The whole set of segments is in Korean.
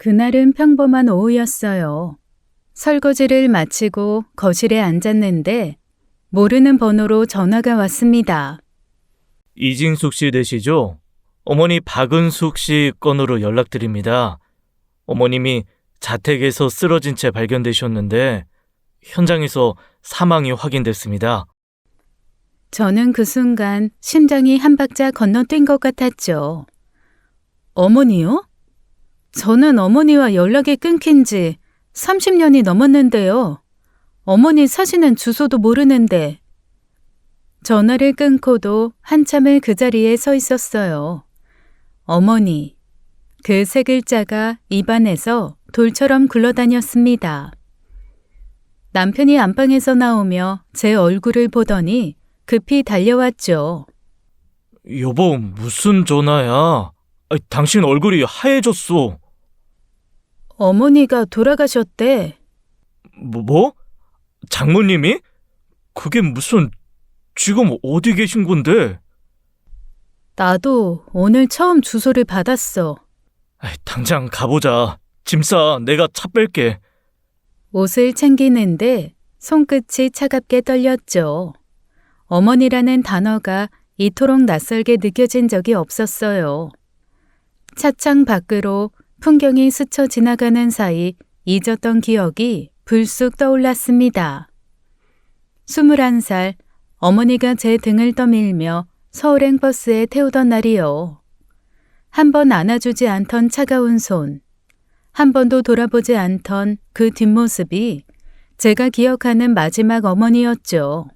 그날은 평범한 오후였어요. 설거지를 마치고 거실에 앉았는데 모르는 번호로 전화가 왔습니다. 이징숙 씨 되시죠? 어머니 박은숙 씨 건으로 연락드립니다. 어머님이 자택에서 쓰러진 채 발견되셨는데 현장에서 사망이 확인됐습니다. 저는 그 순간 심장이 한 박자 건너뛴 것 같았죠. 어머니요? 저는 어머니와 연락이 끊긴 지 30년이 넘었는데요. 어머니 사시는 주소도 모르는데. 전화를 끊고도 한참을 그 자리에 서 있었어요. 어머니. 그 세 글자가 입안에서 돌처럼 굴러다녔습니다. 남편이 안방에서 나오며 제 얼굴을 보더니 급히 달려왔죠. 여보, 무슨 전화야? 당신 얼굴이 하얘졌어. 어머니가 돌아가셨대. 뭐? 장모님이? 그게 무슨... 지금 어디 계신 건데? 나도 오늘 처음 주소를 받았어. 당장 가보자. 짐 싸, 내가 차 뺄게. 옷을 챙기는데 손끝이 차갑게 떨렸죠. 어머니라는 단어가 이토록 낯설게 느껴진 적이 없었어요. 차창 밖으로 풍경이 스쳐 지나가는 사이 잊었던 기억이 불쑥 떠올랐습니다. 21살 어머니가 제 등을 떠밀며 서울행 버스에 태우던 날이요. 한 번 안아주지 않던 차가운 손, 한 번도 돌아보지 않던 그 뒷모습이 제가 기억하는 마지막 어머니였죠.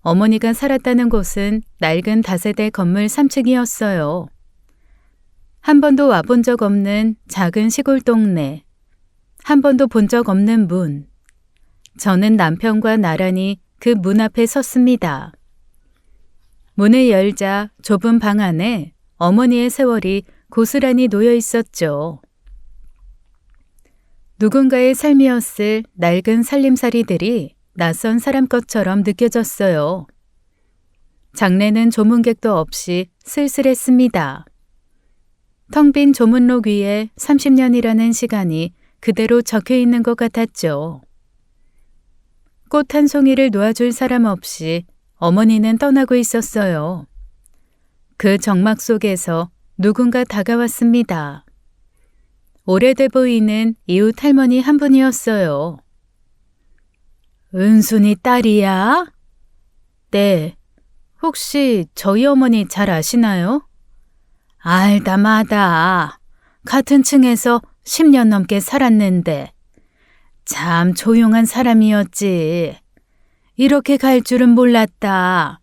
어머니가 살았다는 곳은 낡은 다세대 건물 3층이었어요. 한 번도 와본 적 없는 작은 시골 동네, 한 번도 본 적 없는 문. 저는 남편과 나란히 그 문 앞에 섰습니다. 문을 열자 좁은 방 안에 어머니의 세월이 고스란히 놓여 있었죠. 누군가의 삶이었을 낡은 살림살이들이 낯선 사람 것처럼 느껴졌어요. 장례는 조문객도 없이 쓸쓸했습니다. 텅 빈 조문록 위에 30년이라는 시간이 그대로 적혀 있는 것 같았죠. 꽃 한 송이를 놓아줄 사람 없이 어머니는 떠나고 있었어요. 그 정막 속에서 누군가 다가왔습니다. 오래돼 보이는 이웃 할머니 한 분이었어요. 은순이 딸이야? 네. 혹시 저희 어머니 잘 아시나요? 알다 마다. 같은 층에서 10년 넘게 살았는데 참 조용한 사람이었지. 이렇게 갈 줄은 몰랐다.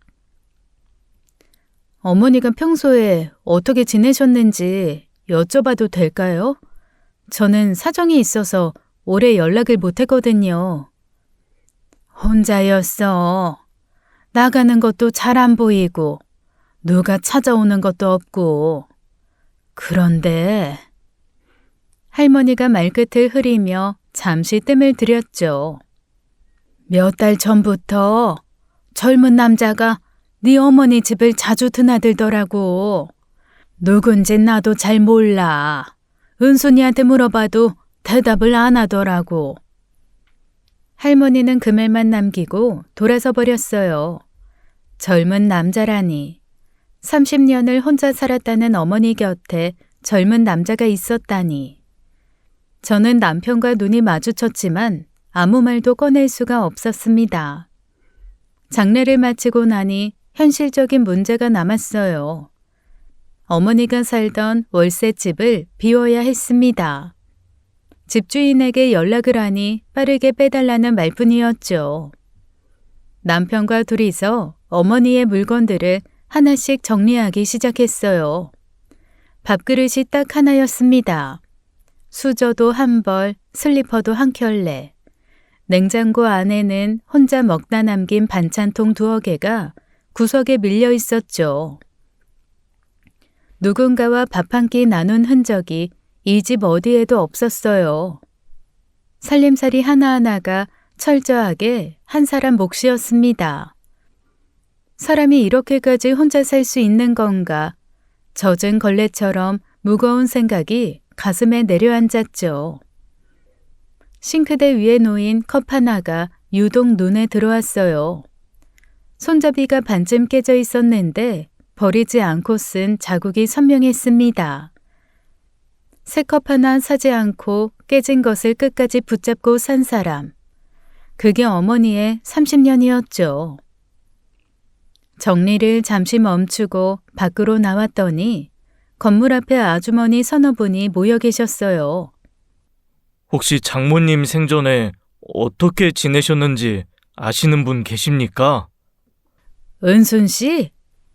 어머니가 평소에 어떻게 지내셨는지 여쭤봐도 될까요? 저는 사정이 있어서 오래 연락을 못했거든요. 혼자였어. 나가는 것도 잘 안 보이고 누가 찾아오는 것도 없고. 그런데 할머니가 말끝을 흐리며 잠시 뜸을 들였죠. 몇 달 전부터 젊은 남자가 네 어머니 집을 자주 드나들더라고. 누군진 나도 잘 몰라. 은순이한테 물어봐도 대답을 안 하더라고. 할머니는 그 말만 남기고 돌아서 버렸어요. 젊은 남자라니. 30년을 혼자 살았다는 어머니 곁에 젊은 남자가 있었다니. 저는 남편과 눈이 마주쳤지만 아무 말도 꺼낼 수가 없었습니다. 장례를 마치고 나니 현실적인 문제가 남았어요. 어머니가 살던 월세집을 비워야 했습니다. 집주인에게 연락을 하니 빠르게 빼달라는 말뿐이었죠. 남편과 둘이서 어머니의 물건들을 하나씩 정리하기 시작했어요. 밥그릇이 딱 하나였습니다. 수저도 한 벌, 슬리퍼도 한 켤레. 냉장고 안에는 혼자 먹다 남긴 반찬통 2개가 구석에 밀려 있었죠. 누군가와 밥 한 끼 나눈 흔적이 이 집 어디에도 없었어요. 살림살이 하나하나가 철저하게 한 사람 몫이었습니다. 사람이 이렇게까지 혼자 살 수 있는 건가? 젖은 걸레처럼 무거운 생각이 가슴에 내려앉았죠. 싱크대 위에 놓인 컵 하나가 유독 눈에 들어왔어요. 손잡이가 반쯤 깨져 있었는데 버리지 않고 쓴 자국이 선명했습니다. 새 컵 하나 사지 않고 깨진 것을 끝까지 붙잡고 산 사람. 그게 어머니의 30년이었죠. 정리를 잠시 멈추고 밖으로 나왔더니 건물 앞에 아주머니 서너 분이 모여 계셨어요. 혹시 장모님 생전에 어떻게 지내셨는지 아시는 분 계십니까? 은순 씨?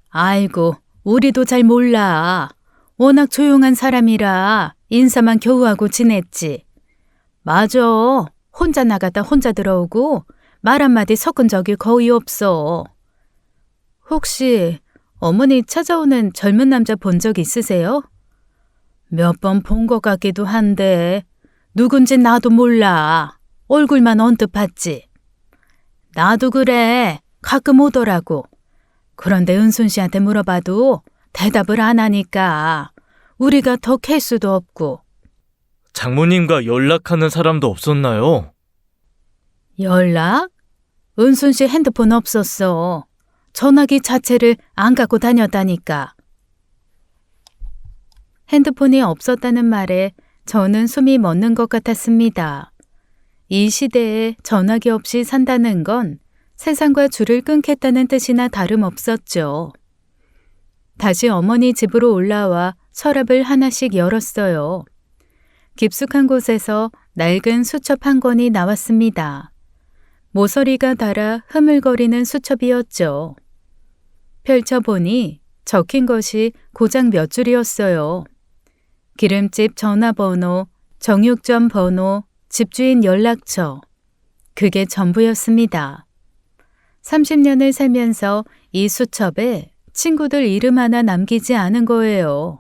아이고, 우리도 잘 몰라. 워낙 조용한 사람이라 인사만 겨우 하고 지냈지. 맞아. 혼자 나갔다 혼자 들어오고 말 한마디 섞은 적이 거의 없어. 혹시 어머니 찾아오는 젊은 남자 본 적 있으세요? 몇 번 본 것 같기도 한데 누군지 나도 몰라. 얼굴만 언뜻 봤지. 나도 그래. 가끔 오더라고. 그런데 은순 씨한테 물어봐도 대답을 안 하니까 우리가 더 캘 수도 없고. 장모님과 연락하는 사람도 없었나요? 연락? 은순 씨 핸드폰 없었어. 전화기 자체를 안 갖고 다녔다니까. 핸드폰이 없었다는 말에 저는 숨이 멎는 것 같았습니다. 이 시대에 전화기 없이 산다는 건 세상과 줄을 끊겠다는 뜻이나 다름없었죠. 다시 어머니 집으로 올라와 서랍을 하나씩 열었어요. 깊숙한 곳에서 낡은 수첩 한 권이 나왔습니다. 모서리가 달아 흐물거리는 수첩이었죠. 펼쳐보니 적힌 것이 고작 몇 줄이었어요. 기름집 전화번호, 정육점 번호, 집주인 연락처. 그게 전부였습니다. 30년을 살면서 이 수첩에 친구들 이름 하나 남기지 않은 거예요.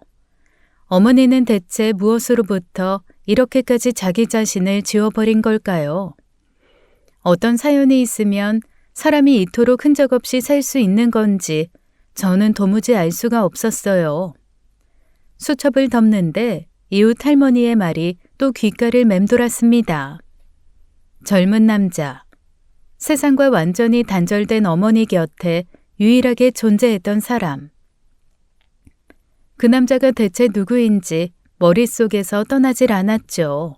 어머니는 대체 무엇으로부터 이렇게까지 자기 자신을 지워버린 걸까요? 어떤 사연이 있으면 사람이 이토록 흔적 없이 살 수 있는 건지 저는 도무지 알 수가 없었어요. 수첩을 덮는데 이웃 할머니의 말이 또 귓가를 맴돌았습니다. 젊은 남자. 세상과 완전히 단절된 어머니 곁에 유일하게 존재했던 사람. 그 남자가 대체 누구인지 머릿속에서 떠나질 않았죠.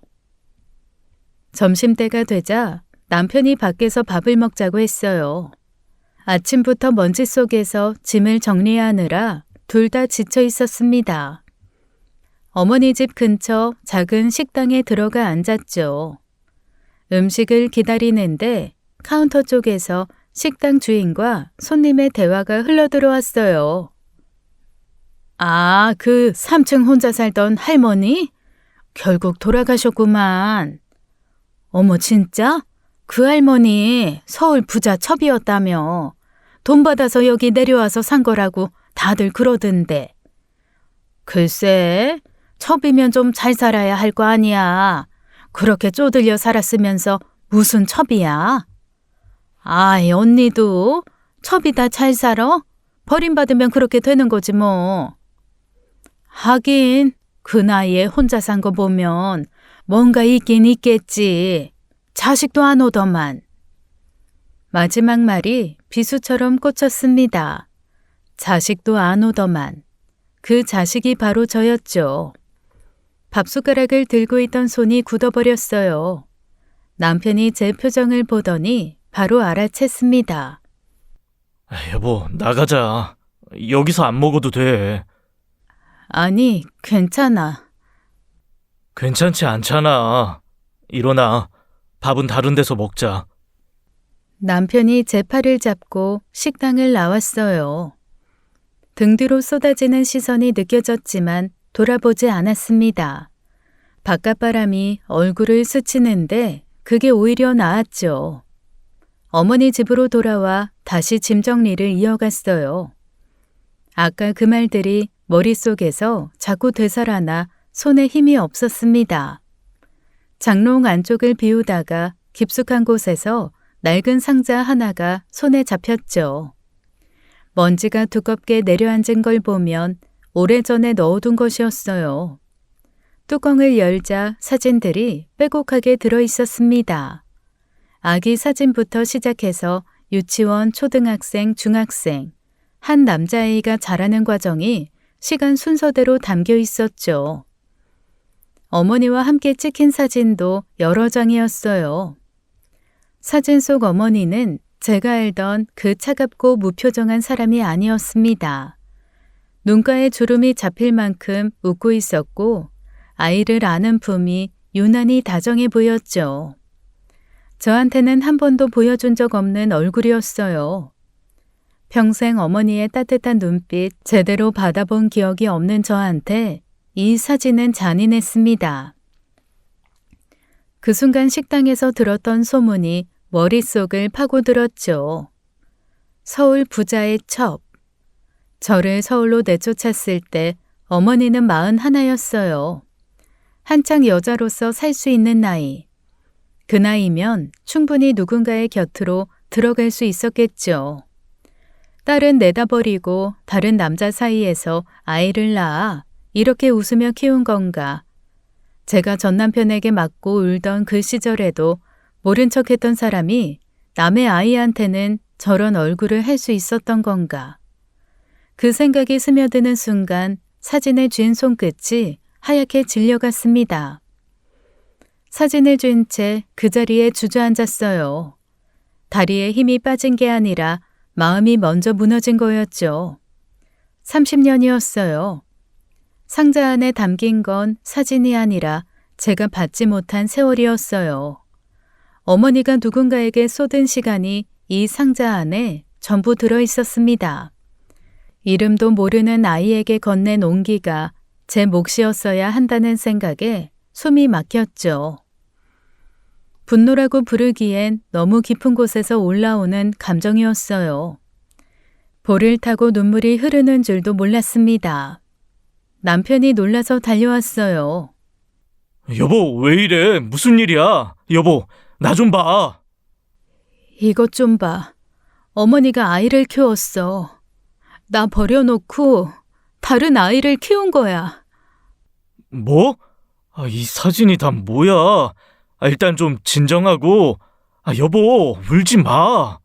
점심때가 되자 남편이 밖에서 밥을 먹자고 했어요. 아침부터 먼지 속에서 짐을 정리하느라 둘 다 지쳐 있었습니다. 어머니 집 근처 작은 식당에 들어가 앉았죠. 음식을 기다리는데 카운터 쪽에서 식당 주인과 손님의 대화가 흘러들어왔어요. 아, 그 3층 혼자 살던 할머니? 결국 돌아가셨구만. 어머, 진짜? 그 할머니 서울 부자 첩이었다며. 돈 받아서 여기 내려와서 산 거라고 다들 그러던데. 글쎄, 첩이면 좀 잘 살아야 할 거 아니야. 그렇게 쪼들려 살았으면서 무슨 첩이야? 아이, 언니도 첩이 다 잘 살아? 버림받으면 그렇게 되는 거지 뭐. 하긴 그 나이에 혼자 산 거 보면 뭔가 있긴 있겠지. 자식도 안 오더만. 마지막 말이 비수처럼 꽂혔습니다. 자식도 안 오더만. 그 자식이 바로 저였죠. 밥숟가락을 들고 있던 손이 굳어버렸어요. 남편이 제 표정을 보더니 바로 알아챘습니다. 여보, 나가자. 여기서 안 먹어도 돼. 아니, 괜찮아. 괜찮지 않잖아. 일어나. 밥은 다른 데서 먹자. 남편이 제 팔을 잡고 식당을 나왔어요. 등 뒤로 쏟아지는 시선이 느껴졌지만 돌아보지 않았습니다. 바깥바람이 얼굴을 스치는데 그게 오히려 나았죠. 어머니 집으로 돌아와 다시 짐 정리를 이어갔어요. 아까 그 말들이 머릿속에서 자꾸 되살아나 손에 힘이 없었습니다. 장롱 안쪽을 비우다가 깊숙한 곳에서 낡은 상자 하나가 손에 잡혔죠. 먼지가 두껍게 내려앉은 걸 보면 오래전에 넣어둔 것이었어요. 뚜껑을 열자 사진들이 빼곡하게 들어 있었습니다. 아기 사진부터 시작해서 유치원, 초등학생, 중학생, 한 남자아이가 자라는 과정이 시간 순서대로 담겨 있었죠. 어머니와 함께 찍힌 사진도 여러 장이었어요. 사진 속 어머니는 제가 알던 그 차갑고 무표정한 사람이 아니었습니다. 눈가에 주름이 잡힐 만큼 웃고 있었고 아이를 아는 품이 유난히 다정해 보였죠. 저한테는 한 번도 보여준 적 없는 얼굴이었어요. 평생 어머니의 따뜻한 눈빛 제대로 받아본 기억이 없는 저한테 이 사진은 잔인했습니다. 그 순간 식당에서 들었던 소문이 머릿속을 파고들었죠. 서울 부자의 첩. 저를 서울로 내쫓았을 때 어머니는 41였어요. 한창 여자로서 살 수 있는 나이. 그 나이면 충분히 누군가의 곁으로 들어갈 수 있었겠죠. 딸은 내다버리고 다른 남자 사이에서 아이를 낳아 이렇게 웃으며 키운 건가. 제가 전 남편에게 맞고 울던 그 시절에도 모른 척했던 사람이 남의 아이한테는 저런 얼굴을 할 수 있었던 건가. 그 생각이 스며드는 순간 사진을 쥔 손끝이 하얗게 질려갔습니다. 사진을 쥔 채 그 자리에 주저앉았어요. 다리에 힘이 빠진 게 아니라 마음이 먼저 무너진 거였죠. 30년이었어요. 상자 안에 담긴 건 사진이 아니라 제가 받지 못한 세월이었어요. 어머니가 누군가에게 쏟은 시간이 이 상자 안에 전부 들어 있었습니다. 이름도 모르는 아이에게 건넨 온기가 제 몫이었어야 한다는 생각에 숨이 막혔죠. 분노라고 부르기엔 너무 깊은 곳에서 올라오는 감정이었어요. 볼을 타고 눈물이 흐르는 줄도 몰랐습니다. 남편이 놀라서 달려왔어요. 여보, 왜 이래? 무슨 일이야? 여보, 나 좀 봐. 이것 좀 봐. 어머니가 아이를 키웠어. 나 버려놓고 다른 아이를 키운 거야. 뭐? 이 사진이 다 뭐야? 일단 좀 진정하고. 여보, 울지 마.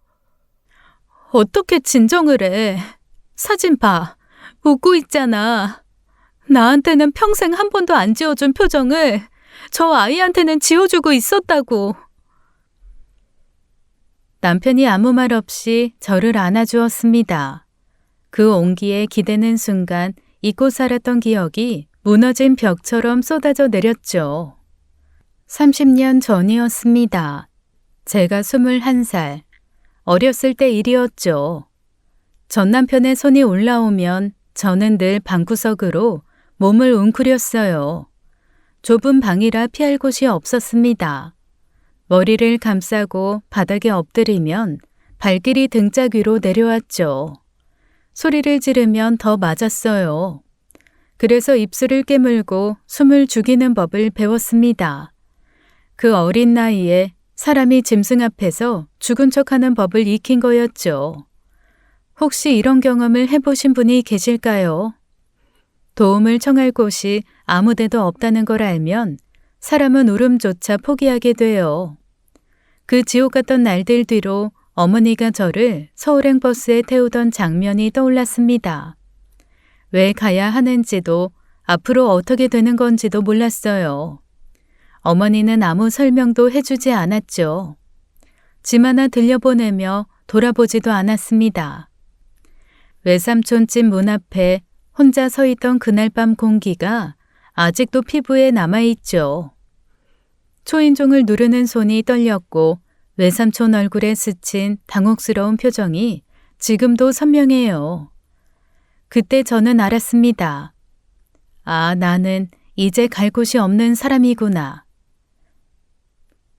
어떻게 진정을 해? 사진 봐. 웃고 있잖아. 나한테는 평생 한 번도 안 지어준 표정을 저 아이한테는 지어주고 있었다고. 남편이 아무 말 없이 저를 안아주었습니다. 그 온기에 기대는 순간 잊고 살았던 기억이 무너진 벽처럼 쏟아져 내렸죠. 30년 전이었습니다. 제가 21살. 어렸을 때 일이었죠. 전 남편의 손이 올라오면 저는 늘 방구석으로 몸을 웅크렸어요. 좁은 방이라 피할 곳이 없었습니다. 머리를 감싸고 바닥에 엎드리면 발길이 등짝 위로 내려왔죠. 소리를 지르면 더 맞았어요. 그래서 입술을 깨물고 숨을 죽이는 법을 배웠습니다. 그 어린 나이에 사람이 짐승 앞에서 죽은 척하는 법을 익힌 거였죠. 혹시 이런 경험을 해보신 분이 계실까요? 도움을 청할 곳이 아무 데도 없다는 걸 알면 사람은 울음조차 포기하게 돼요. 그 지옥 같던 날들 뒤로 어머니가 저를 서울행 버스에 태우던 장면이 떠올랐습니다. 왜 가야 하는지도 앞으로 어떻게 되는 건지도 몰랐어요. 어머니는 아무 설명도 해주지 않았죠. 짐 하나 들려보내며 돌아보지도 않았습니다. 외삼촌 집 문 앞에 혼자 서 있던 그날 밤 공기가 아직도 피부에 남아있죠. 초인종을 누르는 손이 떨렸고 외삼촌 얼굴에 스친 당혹스러운 표정이 지금도 선명해요. 그때 저는 알았습니다. 아, 나는 이제 갈 곳이 없는 사람이구나.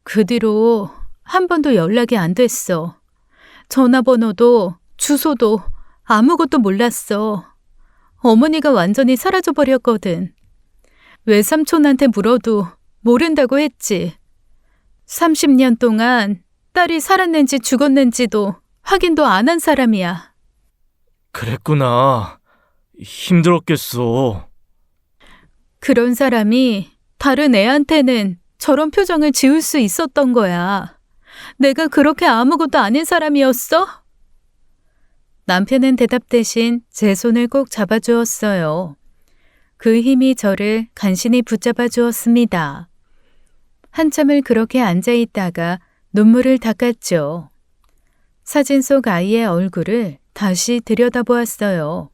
그 뒤로 한 번도 연락이 안 됐어. 전화번호도 주소도 아무것도 몰랐어. 어머니가 완전히 사라져버렸거든. 외삼촌한테 물어도 모른다고 했지. 30년 동안 딸이 살았는지 죽었는지도 확인도 안 한 사람이야. 그랬구나. 힘들었겠어. 그런 사람이 다른 애한테는 저런 표정을 지을 수 있었던 거야. 내가 그렇게 아무것도 아닌 사람이었어? 남편은 대답 대신 제 손을 꼭 잡아주었어요. 그 힘이 저를 간신히 붙잡아 주었습니다. 한참을 그렇게 앉아 있다가 눈물을 닦았죠. 사진 속 아이의 얼굴을 다시 들여다보았어요.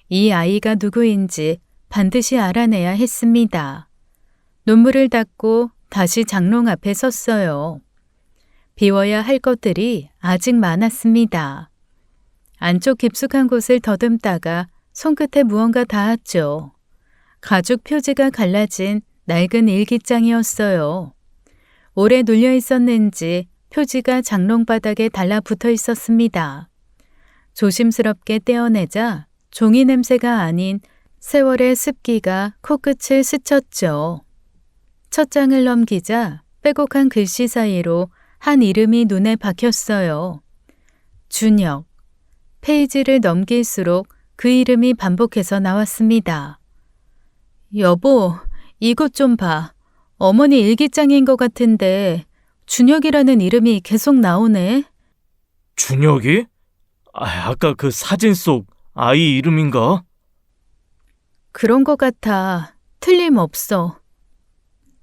이 아이가 누구인지 반드시 알아내야 했습니다. 눈물을 닦고 다시 장롱 앞에 섰어요. 비워야 할 것들이 아직 많았습니다. 안쪽 깊숙한 곳을 더듬다가 손끝에 무언가 닿았죠. 가죽 표지가 갈라진 낡은 일기장이었어요. 오래 눌려 있었는지 표지가 장롱 바닥에 달라붙어 있었습니다. 조심스럽게 떼어내자 종이 냄새가 아닌 세월의 습기가 코끝을 스쳤죠. 첫 장을 넘기자 빼곡한 글씨 사이로 한 이름이 눈에 박혔어요. 준혁. 페이지를 넘길수록 그 이름이 반복해서 나왔습니다. 여보, 이것 좀 봐. 어머니 일기장인 것 같은데 준혁이라는 이름이 계속 나오네. 준혁이? 아까 그 사진 속 아이 이름인가? 그런 것 같아. 틀림없어.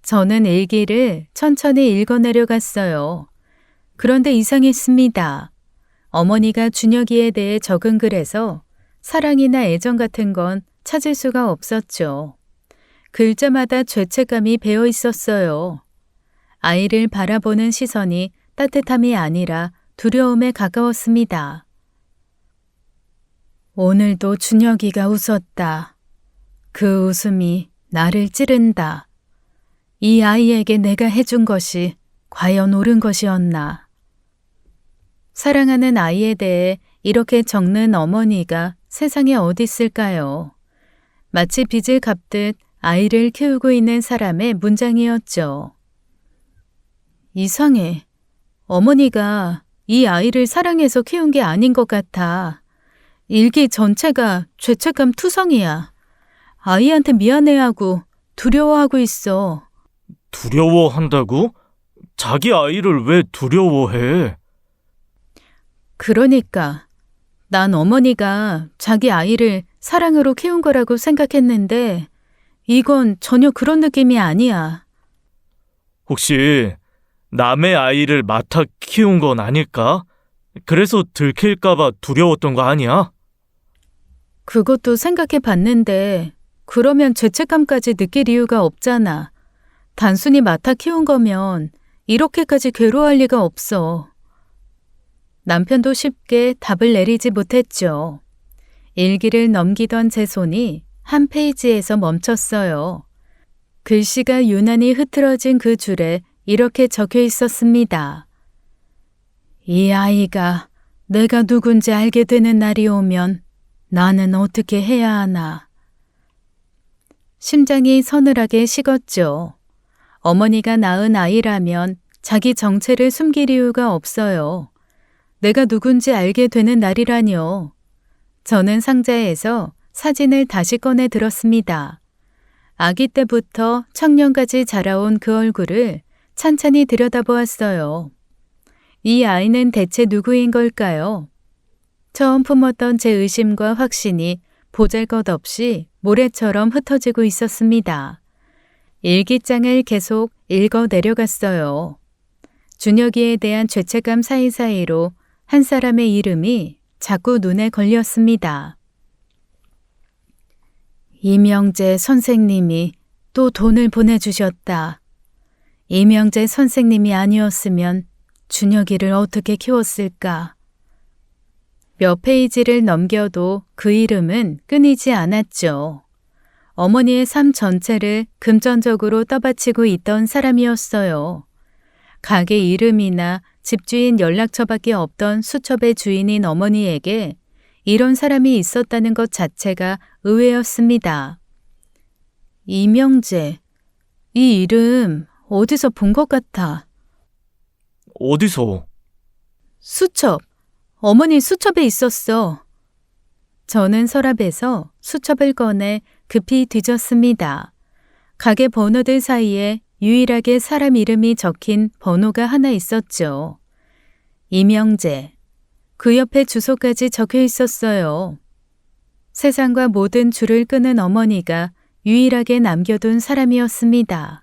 저는 일기를 천천히 읽어내려갔어요. 그런데 이상했습니다. 어머니가 준혁이에 대해 적은 글에서 사랑이나 애정 같은 건 찾을 수가 없었죠. 글자마다 죄책감이 배어 있었어요. 아이를 바라보는 시선이 따뜻함이 아니라 두려움에 가까웠습니다. 오늘도 준혁이가 웃었다. 그 웃음이 나를 찌른다. 이 아이에게 내가 해준 것이 과연 옳은 것이었나. 사랑하는 아이에 대해 이렇게 적는 어머니가 세상에 어디 있을까요? 마치 빚을 갚듯 아이를 키우고 있는 사람의 문장이었죠. 이상해. 어머니가 이 아이를 사랑해서 키운 게 아닌 것 같아. 일기 전체가 죄책감 투성이야. 아이한테 미안해하고 두려워하고 있어. 두려워한다고? 자기 아이를 왜 두려워해? 그러니까 난 어머니가 자기 아이를 사랑으로 키운 거라고 생각했는데 이건 전혀 그런 느낌이 아니야. 혹시 남의 아이를 맡아 키운 건 아닐까? 그래서 들킬까봐 두려웠던 거 아니야? 그것도 생각해 봤는데 그러면 죄책감까지 느낄 이유가 없잖아. 단순히 맡아 키운 거면 이렇게까지 괴로워할 리가 없어. 남편도 쉽게 답을 내리지 못했죠. 일기를 넘기던 제 손이 한 페이지에서 멈췄어요. 글씨가 유난히 흐트러진 그 줄에 이렇게 적혀 있었습니다. 이 아이가 내가 누군지 알게 되는 날이 오면 나는 어떻게 해야 하나. 심장이 서늘하게 식었죠. 어머니가 낳은 아이라면 자기 정체를 숨길 이유가 없어요. 내가 누군지 알게 되는 날이라뇨. 저는 상자에서 사진을 다시 꺼내 들었습니다. 아기 때부터 청년까지 자라온 그 얼굴을 찬찬히 들여다보았어요. 이 아이는 대체 누구인 걸까요? 처음 품었던 제 의심과 확신이 보잘것없이 모래처럼 흩어지고 있었습니다. 일기장을 계속 읽어 내려갔어요. 준혁이에 대한 죄책감 사이사이로 한 사람의 이름이 자꾸 눈에 걸렸습니다. 이명재 선생님이 또 돈을 보내주셨다. 이명재 선생님이 아니었으면 준혁이를 어떻게 키웠을까? 몇 페이지를 넘겨도 그 이름은 끊이지 않았죠. 어머니의 삶 전체를 금전적으로 떠받치고 있던 사람이었어요. 가게 이름이나 집주인 연락처밖에 없던 수첩의 주인인 어머니에게 이런 사람이 있었다는 것 자체가 의외였습니다. 이명재, 이 이름 어디서 본 것 같아. 어디서? 수첩, 어머니 수첩에 있었어. 저는 서랍에서 수첩을 꺼내 급히 뒤졌습니다. 가게 번호들 사이에 유일하게 사람 이름이 적힌 번호가 하나 있었죠. 이명재. 그 옆에 주소까지 적혀 있었어요. 세상과 모든 줄을 끄는 어머니가 유일하게 남겨둔 사람이었습니다.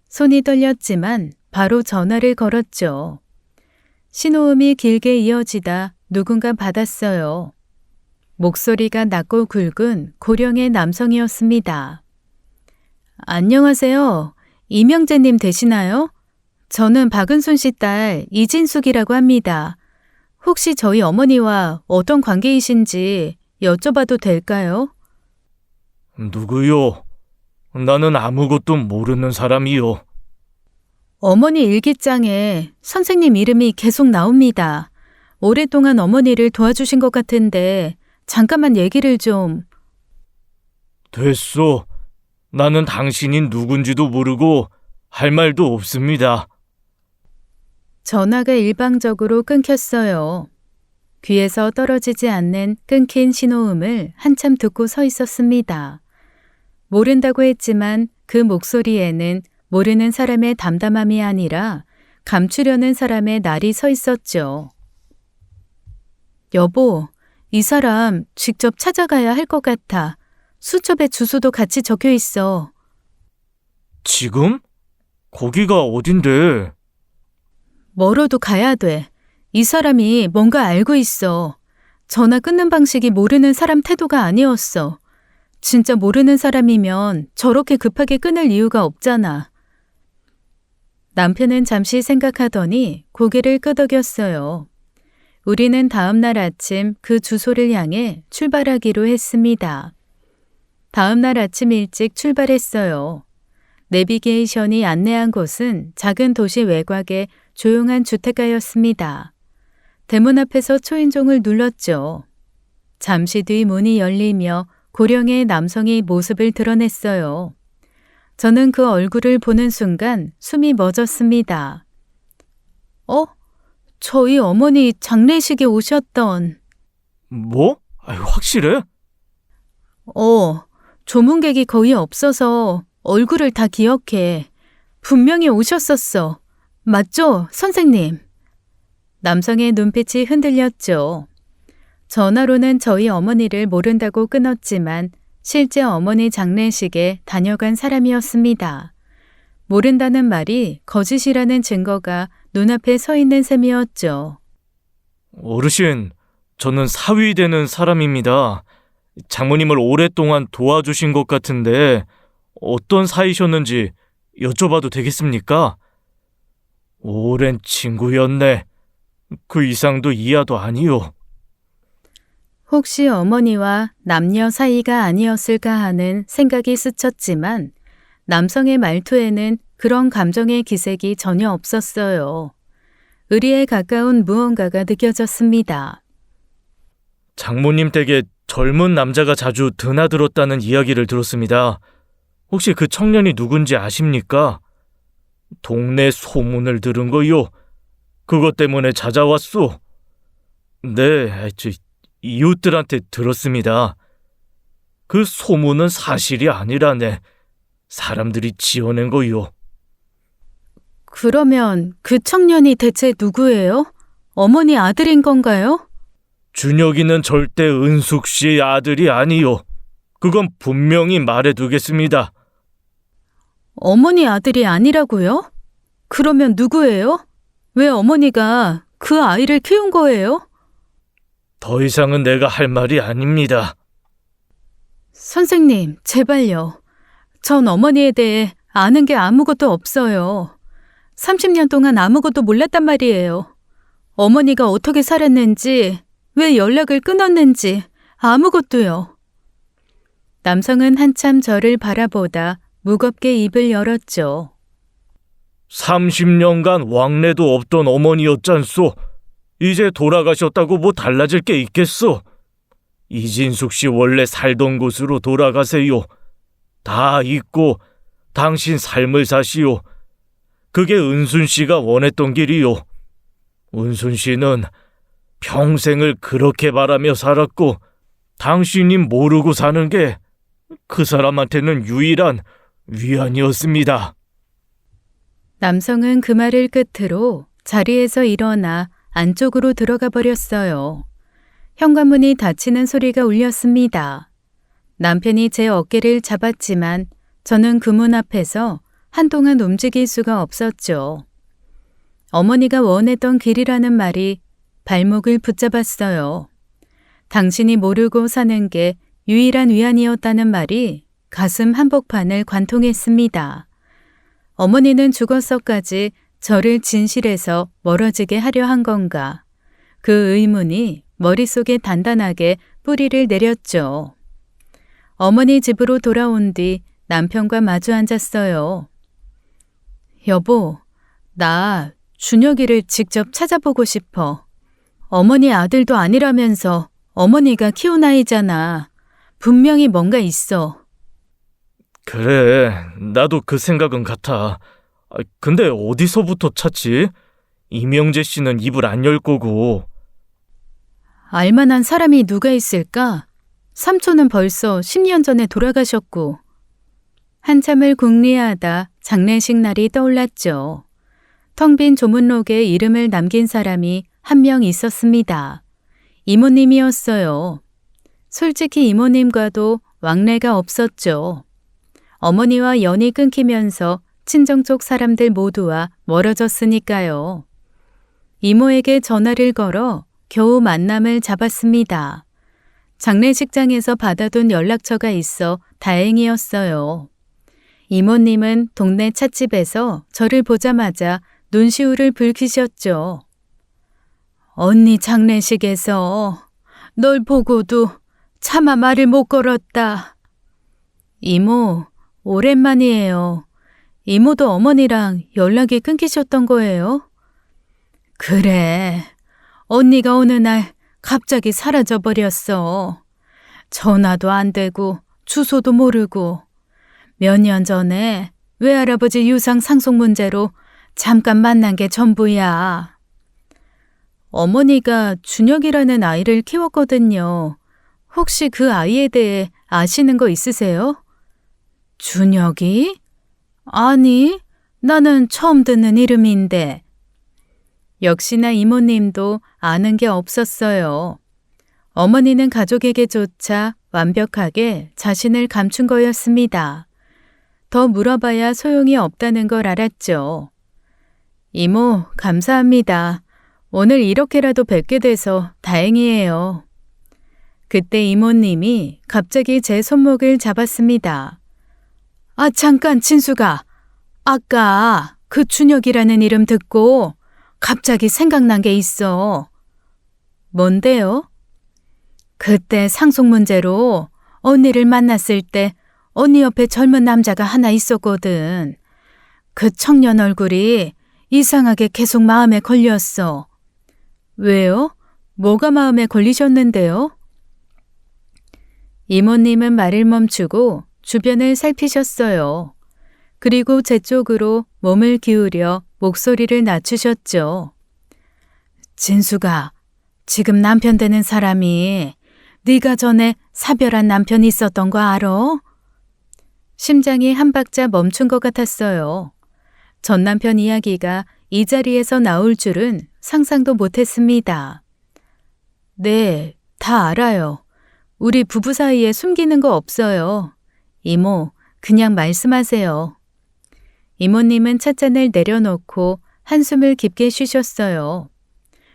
손이 떨렸지만 바로 전화를 걸었죠. 신호음이 길게 이어지다 누군가 받았어요. 목소리가 낮고 굵은 고령의 남성이었습니다. 안녕하세요. 이명재님 되시나요? 저는 박은순 씨 딸 이진숙이라고 합니다. 혹시 저희 어머니와 어떤 관계이신지 여쭤봐도 될까요? 누구요? 나는 아무것도 모르는 사람이요. 어머니 일기장에 선생님 이름이 계속 나옵니다. 오랫동안 어머니를 도와주신 것 같은데 잠깐만 얘기를 좀. 됐소. 나는 당신이 누군지도 모르고 할 말도 없습니다. 전화가 일방적으로 끊겼어요. 귀에서 떨어지지 않는 끊긴 신호음을 한참 듣고 서 있었습니다. 모른다고 했지만 그 목소리에는 모르는 사람의 담담함이 아니라 감추려는 사람의 날이 서 있었죠. 여보, 이 사람 직접 찾아가야 할 것 같아. 수첩에 주소도 같이 적혀 있어. 지금? 거기가 어딘데? 멀어도 가야 돼. 이 사람이 뭔가 알고 있어. 전화 끊는 방식이 모르는 사람 태도가 아니었어. 진짜 모르는 사람이면 저렇게 급하게 끊을 이유가 없잖아. 남편은 잠시 생각하더니 고개를 끄덕였어요. 우리는 다음 날 아침 그 주소를 향해 출발하기로 했습니다. 다음 날 아침 일찍 출발했어요. 내비게이션이 안내한 곳은 작은 도시 외곽의 조용한 주택가였습니다. 대문 앞에서 초인종을 눌렀죠. 잠시 뒤 문이 열리며 고령의 남성이 모습을 드러냈어요. 저는 그 얼굴을 보는 순간 숨이 멎었습니다. 저희 어머니 장례식에 오셨던. 뭐? 확실해? 조문객이 거의 없어서 얼굴을 다 기억해. 분명히 오셨었어. 맞죠, 선생님? 남성의 눈빛이 흔들렸죠. 전화로는 저희 어머니를 모른다고 끊었지만 실제 어머니 장례식에 다녀간 사람이었습니다. 모른다는 말이 거짓이라는 증거가 눈앞에 서 있는 셈이었죠. 어르신, 저는 사위 되는 사람입니다. 장모님을 오랫동안 도와주신 것 같은데 어떤 사이셨는지 여쭤봐도 되겠습니까? 오랜 친구였네. 그 이상도 이하도 아니요. 혹시 어머니와 남녀 사이가 아니었을까 하는 생각이 스쳤지만 남성의 말투에는 그런 감정의 기색이 전혀 없었어요. 의리에 가까운 무언가가 느껴졌습니다. 장모님 댁에 젊은 남자가 자주 드나들었다는 이야기를 들었습니다. 혹시 그 청년이 누군지 아십니까? 동네 소문을 들은 거요. 그것 때문에 찾아왔소. 네, 이웃들한테 들었습니다. 그 소문은 사실이 아니라네. 사람들이 지어낸 거요. 그러면 그 청년이 대체 누구예요? 어머니 아들인 건가요? 준혁이는 절대 은숙 씨 아들이 아니요. 그건 분명히 말해두겠습니다. 어머니 아들이 아니라고요? 그러면 누구예요? 왜 어머니가 그 아이를 키운 거예요? 더 이상은 내가 할 말이 아닙니다. 선생님, 제발요. 전 어머니에 대해 아는 게 아무것도 없어요. 30년 동안 아무것도 몰랐단 말이에요. 어머니가 어떻게 살았는지, 왜 연락을 끊었는지 아무것도요. 남성은 한참 저를 바라보다 무겁게 입을 열었죠. 30년간 왕래도 없던 어머니였잖소. 이제 돌아가셨다고 뭐 달라질 게 있겠소? 이진숙 씨 원래 살던 곳으로 돌아가세요. 다 잊고 당신 삶을 사시오. 그게 은순 씨가 원했던 길이요. 은순 씨는 평생을 그렇게 바라며 살았고 당신이 모르고 사는 게 그 사람한테는 유일한 위안이었습니다. 남성은 그 말을 끝으로 자리에서 일어나 안쪽으로 들어가 버렸어요. 현관문이 닫히는 소리가 울렸습니다. 남편이 제 어깨를 잡았지만 저는 그 문 앞에서 한동안 움직일 수가 없었죠. 어머니가 원했던 길이라는 말이 발목을 붙잡았어요. 당신이 모르고 사는 게 유일한 위안이었다는 말이 가슴 한복판을 관통했습니다. 어머니는 죽어서까지 저를 진실에서 멀어지게 하려 한 건가? 그 의문이 머릿속에 단단하게 뿌리를 내렸죠. 어머니 집으로 돌아온 뒤 남편과 마주 앉았어요. 여보, 나 준혁이를 직접 찾아보고 싶어. 어머니 아들도 아니라면서 어머니가 키운 아이잖아. 분명히 뭔가 있어. 그래, 나도 그 생각은 같아. 근데 어디서부터 찾지? 이명재 씨는 입을 안 열 거고. 알만한 사람이 누가 있을까? 삼촌은 벌써 10년 전에 돌아가셨고. 한참을 궁리하다 장례식 날이 떠올랐죠. 텅 빈 조문록에 이름을 남긴 사람이 한 명 있었습니다. 이모님이었어요. 솔직히 이모님과도 왕래가 없었죠. 어머니와 연이 끊기면서 친정 쪽 사람들 모두와 멀어졌으니까요. 이모에게 전화를 걸어 겨우 만남을 잡았습니다. 장례식장에서 받아둔 연락처가 있어 다행이었어요. 이모님은 동네 찻집에서 저를 보자마자 눈시울을 붉히셨죠. 언니 장례식에서 널 보고도 차마 말을 못 걸었다. 이모, 오랜만이에요. 이모도 어머니랑 연락이 끊기셨던 거예요? 그래. 언니가 어느 날 갑자기 사라져버렸어. 전화도 안 되고 주소도 모르고. 몇 년 전에 외할아버지 유상 상속 문제로 잠깐 만난 게 전부야. 어머니가 준혁이라는 아이를 키웠거든요. 혹시 그 아이에 대해 아시는 거 있으세요? 준혁이? 아니, 나는 처음 듣는 이름인데. 역시나 이모님도 아는 게 없었어요. 어머니는 가족에게조차 완벽하게 자신을 감춘 거였습니다. 더 물어봐야 소용이 없다는 걸 알았죠. 이모, 감사합니다. 오늘 이렇게라도 뵙게 돼서 다행이에요. 그때 이모님이 갑자기 제 손목을 잡았습니다. 아, 잠깐, 진수가. 아까 그 준혁이라는 이름 듣고 갑자기 생각난 게 있어. 뭔데요? 그때 상속 문제로 언니를 만났을 때 언니 옆에 젊은 남자가 하나 있었거든. 그 청년 얼굴이 이상하게 계속 마음에 걸렸어. 왜요? 뭐가 마음에 걸리셨는데요? 이모님은 말을 멈추고 주변을 살피셨어요. 그리고 제 쪽으로 몸을 기울여 목소리를 낮추셨죠. 진수가, 지금 남편 되는 사람이 네가 전에 사별한 남편이 있었던 거 알아? 심장이 한 박자 멈춘 것 같았어요. 전 남편 이야기가 이 자리에서 나올 줄은 상상도 못했습니다. 네, 다 알아요. 우리 부부 사이에 숨기는 거 없어요. 이모, 그냥 말씀하세요. 이모님은 찻잔을 내려놓고 한숨을 깊게 쉬셨어요.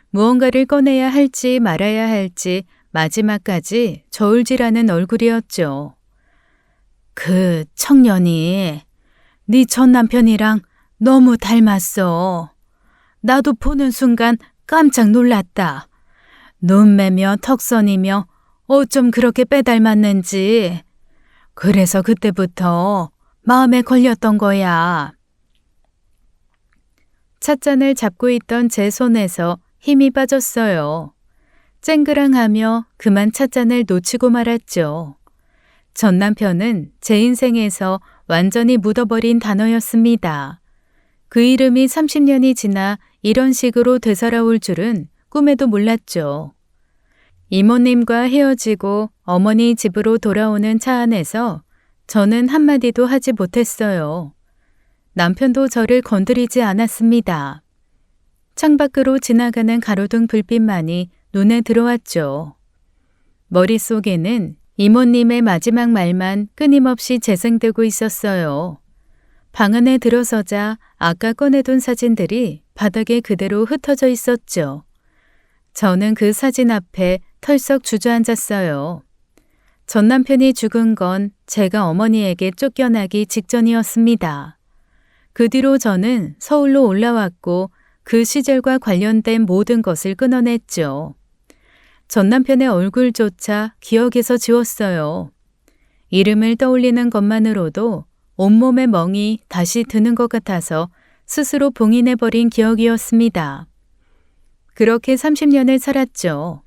무언가를 꺼내야 할지 말아야 할지 마지막까지 저울질하는 얼굴이었죠. 그 청년이 네 전 남편이랑 너무 닮았어. 나도 보는 순간 깜짝 놀랐다. 눈매며 턱선이며 어쩜 그렇게 빼닮았는지. 그래서 그때부터 마음에 걸렸던 거야. 찻잔을 잡고 있던 제 손에서 힘이 빠졌어요. 쨍그랑하며 그만 찻잔을 놓치고 말았죠. 전 남편은 제 인생에서 완전히 묻어버린 단어였습니다. 그 이름이 30년이 지나 이런 식으로 되살아올 줄은 꿈에도 몰랐죠. 이모님과 헤어지고 어머니 집으로 돌아오는 차 안에서 저는 한마디도 하지 못했어요. 남편도 저를 건드리지 않았습니다. 창밖으로 지나가는 가로등 불빛만이 눈에 들어왔죠. 머릿속에는 이모님의 마지막 말만 끊임없이 재생되고 있었어요. 방 안에 들어서자 아까 꺼내둔 사진들이 바닥에 그대로 흩어져 있었죠. 저는 그 사진 앞에 털썩 주저앉았어요. 전 남편이 죽은 건 제가 어머니에게 쫓겨나기 직전이었습니다. 그 뒤로 저는 서울로 올라왔고 그 시절과 관련된 모든 것을 끊어냈죠. 전 남편의 얼굴조차 기억에서 지웠어요. 이름을 떠올리는 것만으로도 온몸에 멍이 다시 드는 것 같아서 스스로 봉인해버린 기억이었습니다. 그렇게 30년을 살았죠.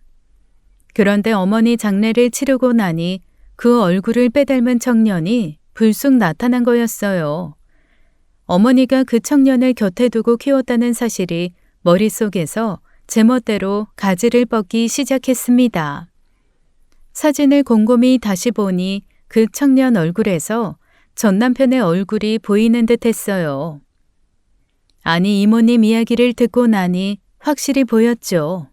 그런데 어머니 장례를 치르고 나니 그 얼굴을 빼닮은 청년이 불쑥 나타난 거였어요. 어머니가 그 청년을 곁에 두고 키웠다는 사실이 머릿속에서 제멋대로 가지를 뻗기 시작했습니다. 사진을 곰곰이 다시 보니 그 청년 얼굴에서 전 남편의 얼굴이 보이는 듯 했어요. 아니, 이모님 이야기를 듣고 나니 확실히 보였죠.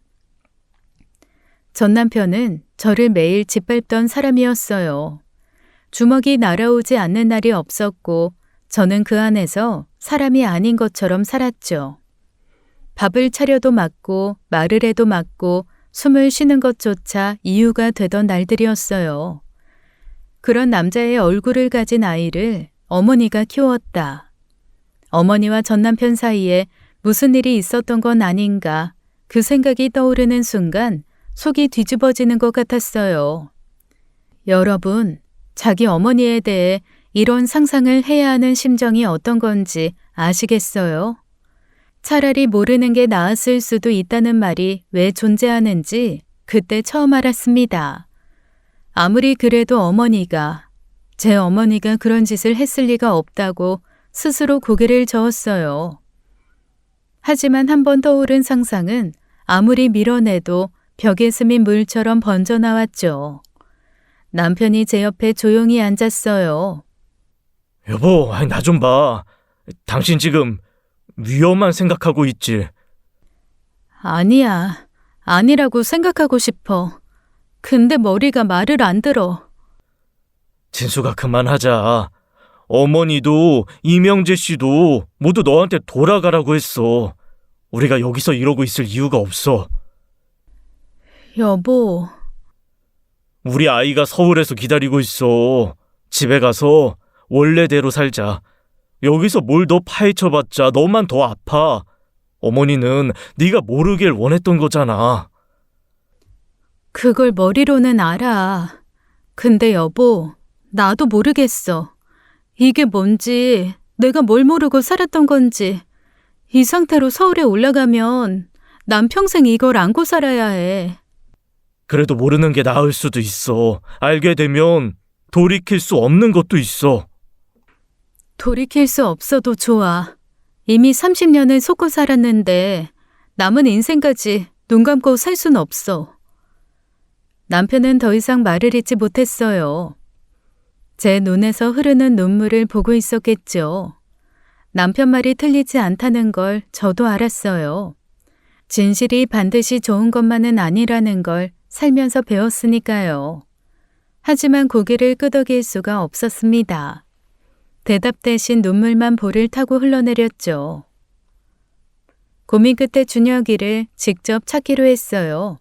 전 남편은 저를 매일 짓밟던 사람이었어요. 주먹이 날아오지 않는 날이 없었고 저는 그 안에서 사람이 아닌 것처럼 살았죠. 밥을 차려도 맞고 말을 해도 맞고 숨을 쉬는 것조차 이유가 되던 날들이었어요. 그런 남자의 얼굴을 가진 아이를 어머니가 키웠다. 어머니와 전 남편 사이에 무슨 일이 있었던 건 아닌가 그 생각이 떠오르는 순간 속이 뒤집어지는 것 같았어요. 여러분, 자기 어머니에 대해 이런 상상을 해야 하는 심정이 어떤 건지 아시겠어요? 차라리 모르는 게 나았을 수도 있다는 말이 왜 존재하는지 그때 처음 알았습니다. 아무리 그래도 제 어머니가 그런 짓을 했을 리가 없다고 스스로 고개를 저었어요. 하지만 한번 떠오른 상상은 아무리 밀어내도 벽에 스민 물처럼 번져나왔죠. 남편이 제 옆에 조용히 앉았어요. 여보, 나 좀 봐. 당신 지금 위험한 생각하고 있지? 아니야. 아니라고 생각하고 싶어. 근데 머리가 말을 안 들어. 진수가 그만하자. 어머니도 이명재 씨도 모두 너한테 돌아가라고 했어. 우리가 여기서 이러고 있을 이유가 없어. 여보. 우리 아이가 서울에서 기다리고 있어. 집에 가서 원래대로 살자. 여기서 뭘 더 파헤쳐봤자 너만 더 아파. 어머니는 네가 모르길 원했던 거잖아. 그걸 머리로는 알아. 근데 여보, 나도 모르겠어. 이게 뭔지, 내가 뭘 모르고 살았던 건지. 이 상태로 서울에 올라가면 난 평생 이걸 안고 살아야 해. 그래도 모르는 게 나을 수도 있어. 알게 되면 돌이킬 수 없는 것도 있어. 돌이킬 수 없어도 좋아. 이미 30년을 속고 살았는데 남은 인생까지 눈 감고 살 순 없어. 남편은 더 이상 말을 잇지 못했어요. 제 눈에서 흐르는 눈물을 보고 있었겠죠. 남편 말이 틀리지 않다는 걸 저도 알았어요. 진실이 반드시 좋은 것만은 아니라는 걸 살면서 배웠으니까요. 하지만 고개를 끄덕일 수가 없었습니다. 대답 대신 눈물만 볼을 타고 흘러내렸죠. 고민 끝에 준혁이를 직접 찾기로 했어요.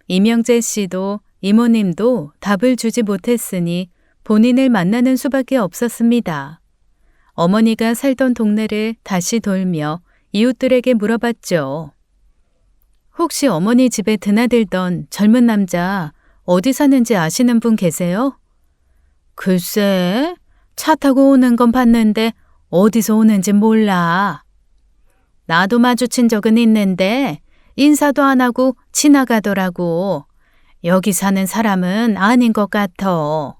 이명재 씨도 이모님도 답을 주지 못했으니 본인을 만나는 수밖에 없었습니다. 어머니가 살던 동네를 다시 돌며 이웃들에게 물어봤죠. 혹시 어머니 집에 드나들던 젊은 남자 어디 사는지 아시는 분 계세요? 글쎄, 차 타고 오는 건 봤는데 어디서 오는지 몰라. 나도 마주친 적은 있는데 인사도 안 하고 지나가더라고. 여기 사는 사람은 아닌 것 같아.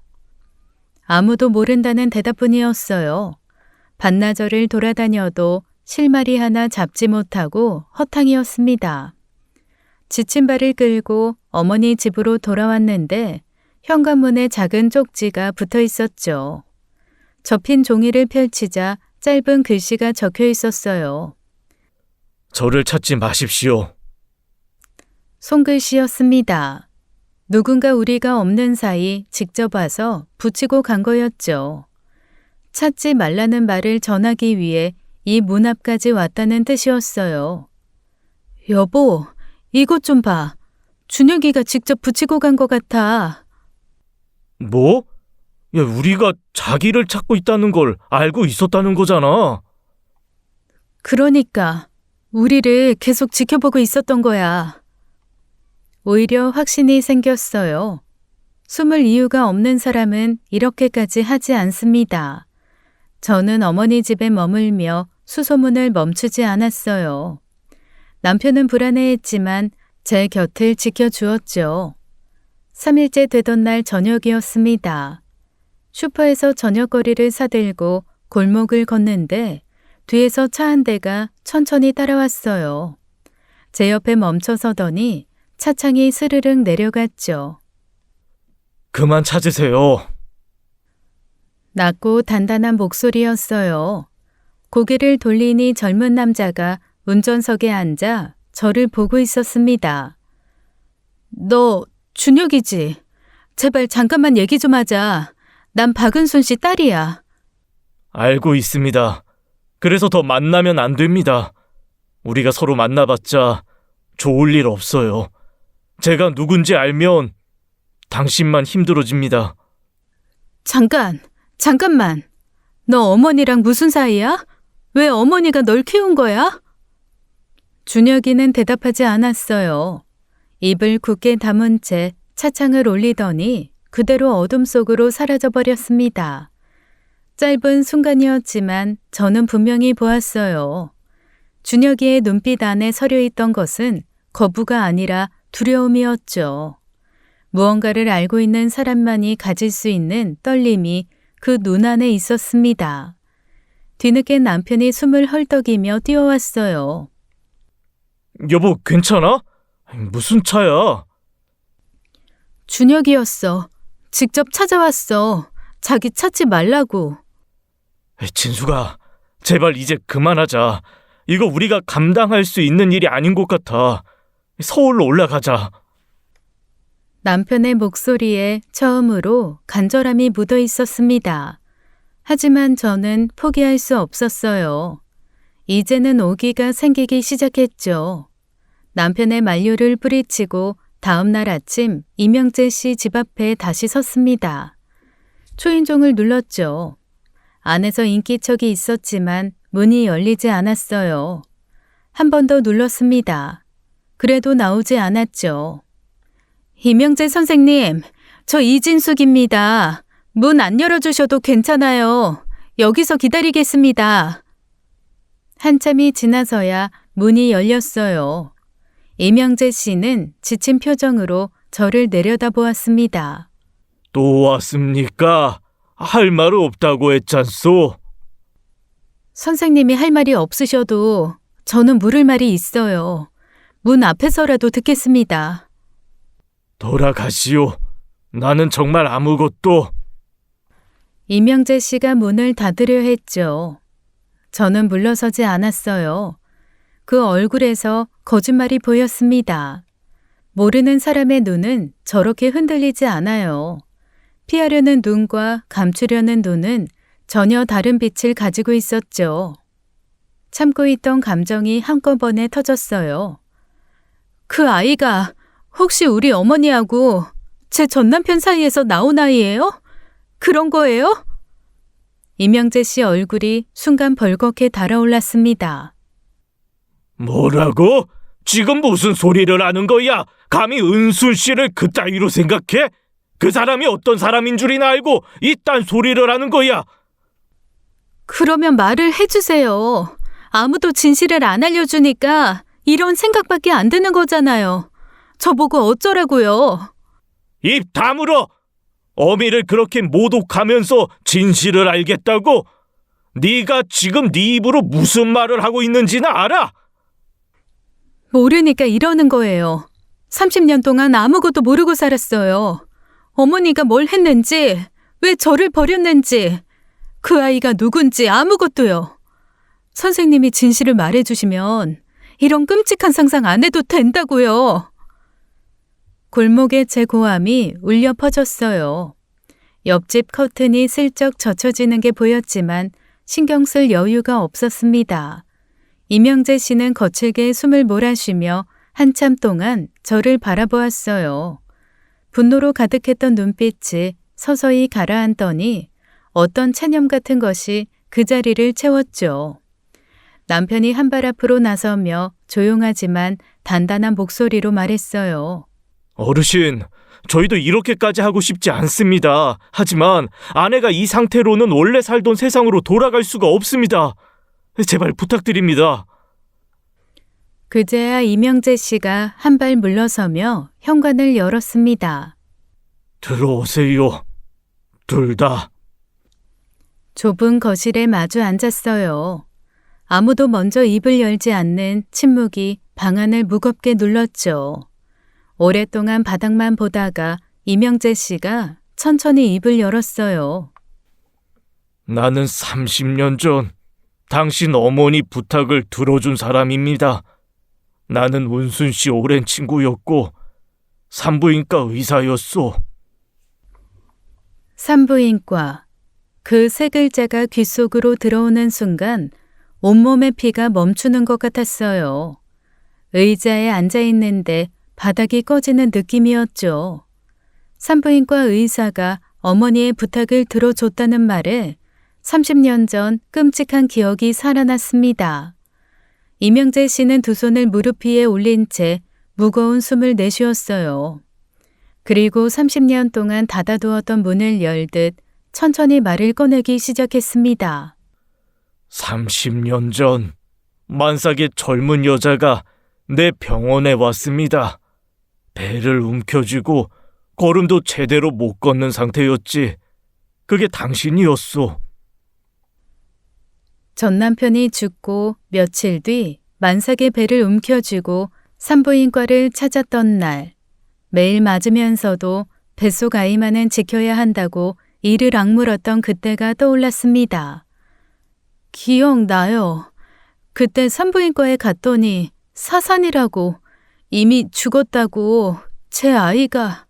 아무도 모른다는 대답뿐이었어요. 반나절을 돌아다녀도 실마리 하나 잡지 못하고 허탕이었습니다. 지친 발을 끌고 어머니 집으로 돌아왔는데 현관문에 작은 쪽지가 붙어 있었죠. 접힌 종이를 펼치자 짧은 글씨가 적혀 있었어요. 저를 찾지 마십시오. 손글씨였습니다. 누군가 우리가 없는 사이 직접 와서 붙이고 간 거였죠. 찾지 말라는 말을 전하기 위해 이 문 앞까지 왔다는 뜻이었어요. 여보, 이것 좀 봐. 준혁이가 직접 붙이고 간 것 같아. 뭐? 야, 우리가 자기를 찾고 있다는 걸 알고 있었다는 거잖아. 그러니까 우리를 계속 지켜보고 있었던 거야. 오히려 확신이 생겼어요. 숨을 이유가 없는 사람은 이렇게까지 하지 않습니다. 저는 어머니 집에 머물며 수소문을 멈추지 않았어요. 남편은 불안해했지만 제 곁을 지켜주었죠. 3일째 되던 날 저녁이었습니다. 슈퍼에서 저녁거리를 사들고 골목을 걷는데 뒤에서 차 한 대가 천천히 따라왔어요. 제 옆에 멈춰서더니 차창이 스르륵 내려갔죠. 그만 찾으세요. 낮고 단단한 목소리였어요. 고개를 돌리니 젊은 남자가 운전석에 앉아 저를 보고 있었습니다. 너 준혁이지? 제발 잠깐만 얘기 좀 하자. 난 박은순 씨 딸이야. 알고 있습니다. 그래서 더 만나면 안 됩니다. 우리가 서로 만나봤자 좋을 일 없어요. 제가 누군지 알면 당신만 힘들어집니다. 잠깐만. 너 어머니랑 무슨 사이야? 왜 어머니가 널 키운 거야? 준혁이는 대답하지 않았어요. 입을 굳게 다문 채 차창을 올리더니 그대로 어둠 속으로 사라져버렸습니다. 짧은 순간이었지만 저는 분명히 보았어요. 준혁이의 눈빛 안에 서려있던 것은 거부가 아니라 두려움이었죠. 무언가를 알고 있는 사람만이 가질 수 있는 떨림이 그 눈 안에 있었습니다. 뒤늦게 남편이 숨을 헐떡이며 뛰어왔어요. 여보, 괜찮아? 무슨 차야? 준혁이었어. 직접 찾아왔어. 자기 찾지 말라고. 진수가, 제발 이제 그만하자. 이거 우리가 감당할 수 있는 일이 아닌 것 같아. 서울로 올라가자. 남편의 목소리에 처음으로 간절함이 묻어 있었습니다. 하지만 저는 포기할 수 없었어요. 이제는 오기가 생기기 시작했죠. 남편의 만류를 뿌리치고 다음 날 아침 이명재 씨 집 앞에 다시 섰습니다. 초인종을 눌렀죠. 안에서 인기척이 있었지만 문이 열리지 않았어요. 한 번 더 눌렀습니다. 그래도 나오지 않았죠. 이명재 선생님, 저 이진숙입니다. 문 안 열어주셔도 괜찮아요. 여기서 기다리겠습니다. 한참이 지나서야 문이 열렸어요. 이명재 씨는 지친 표정으로 저를 내려다보았습니다. 또 왔습니까? 할 말 없다고 했잖소. 선생님이 할 말이 없으셔도 저는 물을 말이 있어요. 문 앞에서라도 듣겠습니다. 돌아가시오. 나는 정말 아무것도. 이명재 씨가 문을 닫으려 했죠. 저는 물러서지 않았어요. 그 얼굴에서 거짓말이 보였습니다. 모르는 사람의 눈은 저렇게 흔들리지 않아요. 피하려는 눈과 감추려는 눈은 전혀 다른 빛을 가지고 있었죠. 참고 있던 감정이 한꺼번에 터졌어요. 그 아이가 혹시 우리 어머니하고 제 전남편 사이에서 나온 아이예요? 그런 거예요? 이명재 씨 얼굴이 순간 벌겋게 달아올랐습니다. 뭐라고? 지금 무슨 소리를 하는 거야? 감히 은순 씨를 그따위로 생각해? 그 사람이 어떤 사람인 줄이나 알고 이딴 소리를 하는 거야? 그러면 말을 해주세요. 아무도 진실을 안 알려주니까 이런 생각밖에 안 드는 거잖아요. 저보고 어쩌라고요? 입 다물어! 어미를 그렇게 모독하면서 진실을 알겠다고? 네가 지금 네 입으로 무슨 말을 하고 있는지는 알아? 모르니까 이러는 거예요. 30년 동안 아무것도 모르고 살았어요. 어머니가 뭘 했는지, 왜 저를 버렸는지, 그 아이가 누군지 아무것도요. 선생님이 진실을 말해주시면 이런 끔찍한 상상 안 해도 된다고요. 골목에 제 고함이 울려 퍼졌어요. 옆집 커튼이 슬쩍 젖혀지는 게 보였지만 신경 쓸 여유가 없었습니다. 이명재 씨는 거칠게 숨을 몰아쉬며 한참 동안 저를 바라보았어요. 분노로 가득했던 눈빛이 서서히 가라앉더니 어떤 체념 같은 것이 그 자리를 채웠죠. 남편이 한 발 앞으로 나서며 조용하지만 단단한 목소리로 말했어요. 어르신, 저희도 이렇게까지 하고 싶지 않습니다. 하지만 아내가 이 상태로는 원래 살던 세상으로 돌아갈 수가 없습니다. 제발 부탁드립니다. 그제야 이명재 씨가 한 발 물러서며 현관을 열었습니다. 들어오세요. 둘 다. 좁은 거실에 마주 앉았어요. 아무도 먼저 입을 열지 않는 침묵이 방안을 무겁게 눌렀죠. 오랫동안 바닥만 보다가 이명재 씨가 천천히 입을 열었어요. 나는 30년 전 당신 어머니 부탁을 들어준 사람입니다. 나는 운순 씨 오랜 친구였고 산부인과 의사였소. 산부인과. 그 세 글자가 귓속으로 들어오는 순간 온몸의 피가 멈추는 것 같았어요. 의자에 앉아 있는데 바닥이 꺼지는 느낌이었죠. 산부인과 의사가 어머니의 부탁을 들어줬다는 말에 30년 전 끔찍한 기억이 살아났습니다. 이명재 씨는 두 손을 무릎 위에 올린 채 무거운 숨을 내쉬었어요. 그리고 30년 동안 닫아두었던 문을 열듯 천천히 말을 꺼내기 시작했습니다. 30년 전 만삭의 젊은 여자가 내 병원에 왔습니다. 배를 움켜쥐고 걸음도 제대로 못 걷는 상태였지. 그게 당신이었소. 전 남편이 죽고 며칠 뒤 만삭의 배를 움켜쥐고 산부인과를 찾았던 날, 매일 맞으면서도 뱃속 아이만은 지켜야 한다고 이를 악물었던 그때가 떠올랐습니다. 기억나요. 그때 산부인과에 갔더니 사산이라고, 이미 죽었다고 제 아이가.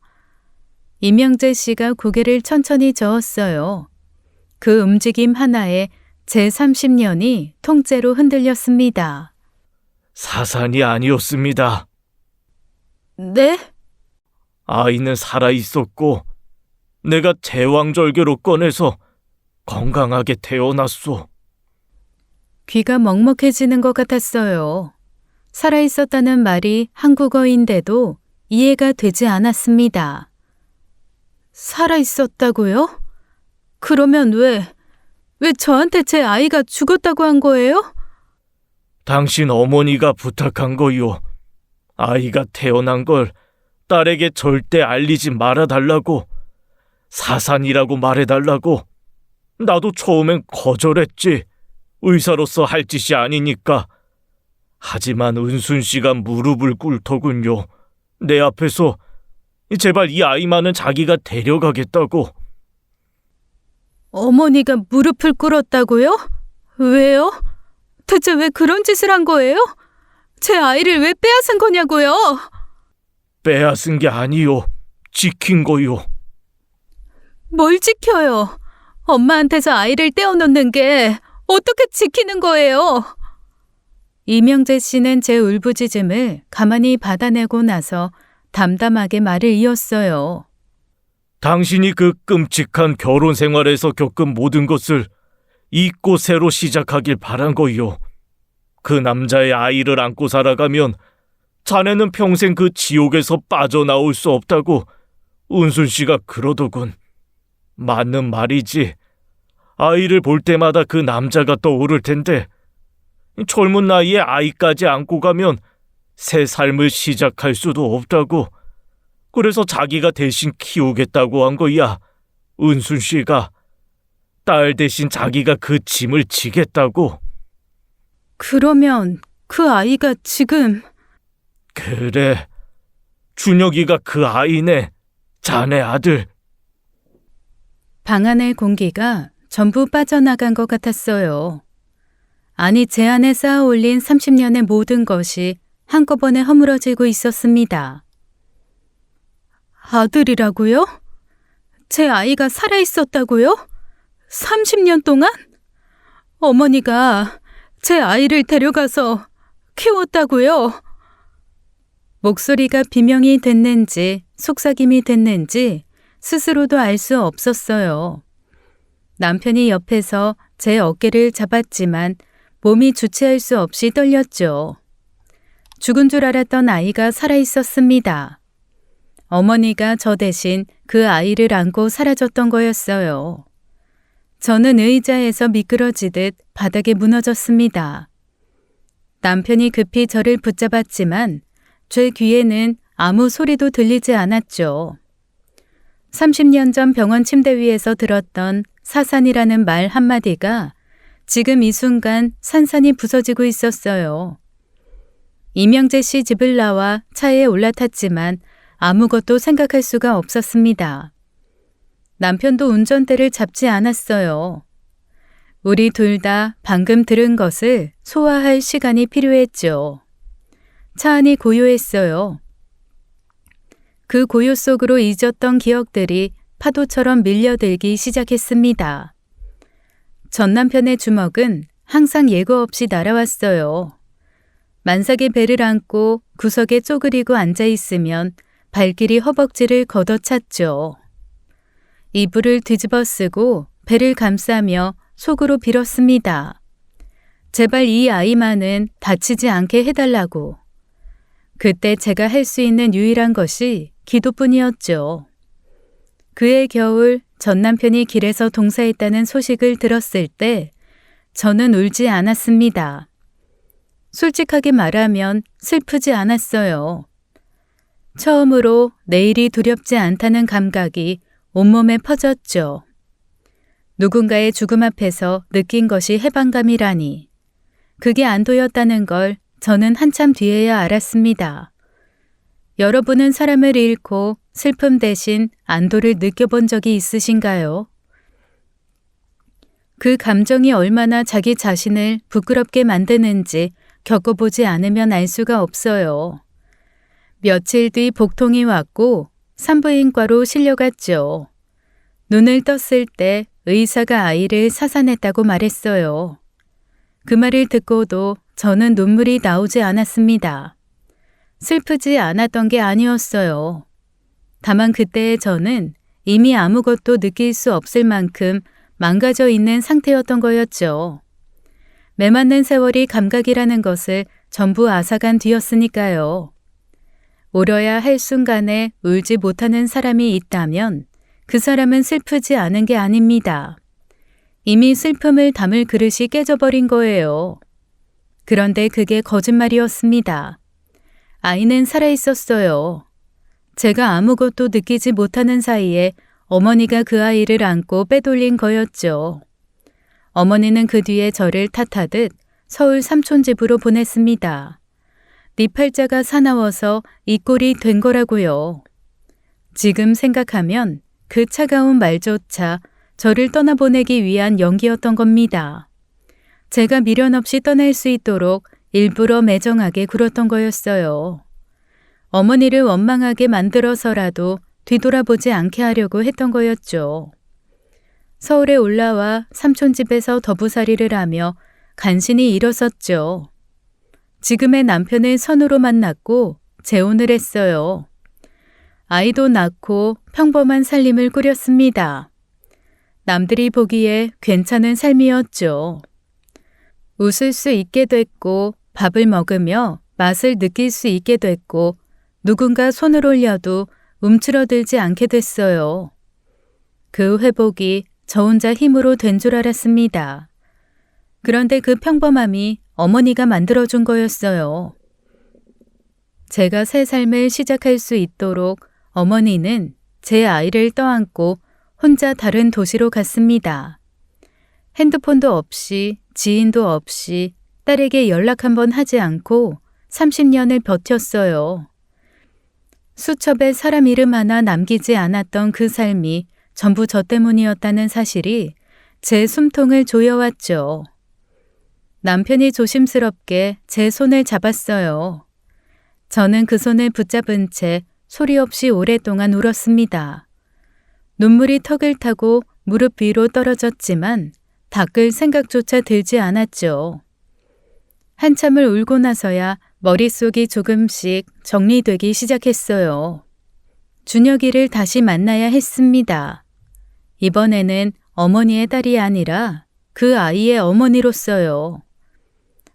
이명재 씨가 고개를 천천히 저었어요. 그 움직임 하나에 제 30년이 통째로 흔들렸습니다. 사산이 아니었습니다. 네? 아이는 살아있었고 내가 제왕절개로 꺼내서 건강하게 태어났소. 귀가 먹먹해지는 것 같았어요. 살아있었다는 말이 한국어인데도 이해가 되지 않았습니다. 살아있었다고요? 그러면 왜 저한테 제 아이가 죽었다고 한 거예요? 당신 어머니가 부탁한 거요. 아이가 태어난 걸 딸에게 절대 알리지 말아달라고. 사산이라고 말해달라고. 나도 처음엔 거절했지. 의사로서 할 짓이 아니니까. 하지만 은순 씨가 무릎을 꿇더군요. 내 앞에서 제발 이 아이만은 자기가 데려가겠다고. 어머니가 무릎을 꿇었다고요? 왜요? 대체 왜 그런 짓을 한 거예요? 제 아이를 왜 빼앗은 거냐고요? 빼앗은 게 아니요. 지킨 거요. 뭘 지켜요? 엄마한테서 아이를 떼어놓는 게 어떻게 지키는 거예요? 이명재 씨는 제 울부짖음을 가만히 받아내고 나서 담담하게 말을 이었어요. 당신이 그 끔찍한 결혼 생활에서 겪은 모든 것을 잊고 새로 시작하길 바란 거요. 그 남자의 아이를 안고 살아가면 자네는 평생 그 지옥에서 빠져나올 수 없다고 은순 씨가 그러더군. 맞는 말이지. 아이를 볼 때마다 그 남자가 떠오를 텐데 젊은 나이에 아이까지 안고 가면 새 삶을 시작할 수도 없다고. 그래서 자기가 대신 키우겠다고 한 거야. 은순 씨가. 딸 대신 자기가 그 짐을 지겠다고. 그러면 그 아이가 지금... 그래. 준혁이가 그 아이네. 자네 아들. 방 안의 공기가 전부 빠져나간 것 같았어요. 아니, 제 안에 쌓아 올린 30년의 모든 것이 한꺼번에 허물어지고 있었습니다. 아들이라고요? 제 아이가 살아있었다고요? 30년 동안? 어머니가 제 아이를 데려가서 키웠다고요? 목소리가 비명이 됐는지 속삭임이 됐는지 스스로도 알 수 없었어요. 남편이 옆에서 제 어깨를 잡았지만 몸이 주체할 수 없이 떨렸죠. 죽은 줄 알았던 아이가 살아있었습니다. 어머니가 저 대신 그 아이를 안고 사라졌던 거였어요. 저는 의자에서 미끄러지듯 바닥에 무너졌습니다. 남편이 급히 저를 붙잡았지만 제 귀에는 아무 소리도 들리지 않았죠. 30년 전 병원 침대 위에서 들었던 사산이라는 말 한마디가 지금 이 순간 산산이 부서지고 있었어요. 이명재 씨 집을 나와 차에 올라탔지만 아무것도 생각할 수가 없었습니다. 남편도 운전대를 잡지 않았어요. 우리 둘 다 방금 들은 것을 소화할 시간이 필요했죠. 차 안이 고요했어요. 그 고요 속으로 잊었던 기억들이 파도처럼 밀려들기 시작했습니다. 전 남편의 주먹은 항상 예고 없이 날아왔어요. 만삭의 배를 안고 구석에 쪼그리고 앉아있으면 발길이 허벅지를 걷어찼죠. 이불을 뒤집어 쓰고 배를 감싸며 속으로 빌었습니다. 제발 이 아이만은 다치지 않게 해달라고. 그때 제가 할 수 있는 유일한 것이 기도뿐이었죠. 그해 겨울 전 남편이 길에서 동사했다는 소식을 들었을 때 저는 울지 않았습니다. 솔직하게 말하면 슬프지 않았어요. 처음으로 내일이 두렵지 않다는 감각이 온몸에 퍼졌죠. 누군가의 죽음 앞에서 느낀 것이 해방감이라니. 그게 안도였다는 걸 저는 한참 뒤에야 알았습니다. 여러분은 사람을 잃고 슬픔 대신 안도를 느껴본 적이 있으신가요? 그 감정이 얼마나 자기 자신을 부끄럽게 만드는지 겪어보지 않으면 알 수가 없어요. 며칠 뒤 복통이 왔고 산부인과로 실려갔죠. 눈을 떴을 때 의사가 아이를 사산했다고 말했어요. 그 말을 듣고도 저는 눈물이 나오지 않았습니다. 슬프지 않았던 게 아니었어요. 다만 그때의 저는 이미 아무것도 느낄 수 없을 만큼 망가져 있는 상태였던 거였죠. 매맞는 세월이 감각이라는 것을 전부 앗아간 뒤였으니까요. 울어야 할 순간에 울지 못하는 사람이 있다면 그 사람은 슬프지 않은 게 아닙니다. 이미 슬픔을 담을 그릇이 깨져버린 거예요. 그런데 그게 거짓말이었습니다. 아이는 살아있었어요. 제가 아무것도 느끼지 못하는 사이에 어머니가 그 아이를 안고 빼돌린 거였죠. 어머니는 그 뒤에 저를 탓하듯 서울 삼촌 집으로 보냈습니다. 네 팔자가 사나워서 이 꼴이 된 거라고요. 지금 생각하면 그 차가운 말조차 저를 떠나보내기 위한 연기였던 겁니다. 제가 미련 없이 떠날 수 있도록 일부러 매정하게 굴었던 거였어요. 어머니를 원망하게 만들어서라도 뒤돌아보지 않게 하려고 했던 거였죠. 서울에 올라와 삼촌 집에서 더부살이를 하며 간신히 일었었죠. 지금의 남편을 선으로 만났고 재혼을 했어요. 아이도 낳고 평범한 살림을 꾸렸습니다. 남들이 보기에 괜찮은 삶이었죠. 웃을 수 있게 됐고 밥을 먹으며 맛을 느낄 수 있게 됐고 누군가 손을 올려도 움츠러들지 않게 됐어요. 그 회복이 저 혼자 힘으로 된 줄 알았습니다. 그런데 그 평범함이 어머니가 만들어준 거였어요. 제가 새 삶을 시작할 수 있도록 어머니는 제 아이를 떠안고 혼자 다른 도시로 갔습니다. 핸드폰도 없이 지인도 없이 딸에게 연락 한 번 하지 않고 30년을 버텼어요. 수첩에 사람 이름 하나 남기지 않았던 그 삶이 전부 저 때문이었다는 사실이 제 숨통을 조여왔죠. 남편이 조심스럽게 제 손을 잡았어요. 저는 그 손을 붙잡은 채 소리 없이 오랫동안 울었습니다. 눈물이 턱을 타고 무릎 위로 떨어졌지만 닦을 생각조차 들지 않았죠. 한참을 울고 나서야 머릿속이 조금씩 정리되기 시작했어요. 준혁이를 다시 만나야 했습니다. 이번에는 어머니의 딸이 아니라 그 아이의 어머니로서요.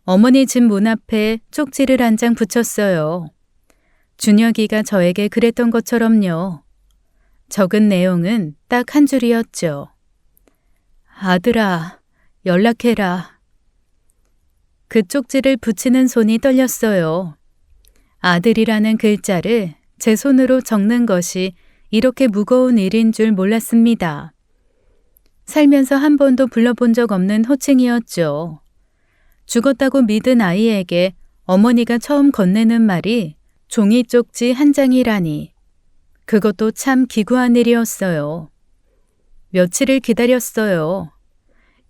어머니 집 문 앞에 쪽지를 한 장 붙였어요. 준혁이가 저에게 그랬던 것처럼요. 적은 내용은 딱 한 줄이었죠. 아들아, 연락해라. 그 쪽지를 붙이는 손이 떨렸어요. 아들이라는 글자를 제 손으로 적는 것이 이렇게 무거운 일인 줄 몰랐습니다. 살면서 한 번도 불러본 적 없는 호칭이었죠. 죽었다고 믿은 아이에게 어머니가 처음 건네는 말이 종이 쪽지 한 장이라니. 그것도 참 기구한 일이었어요. 며칠을 기다렸어요.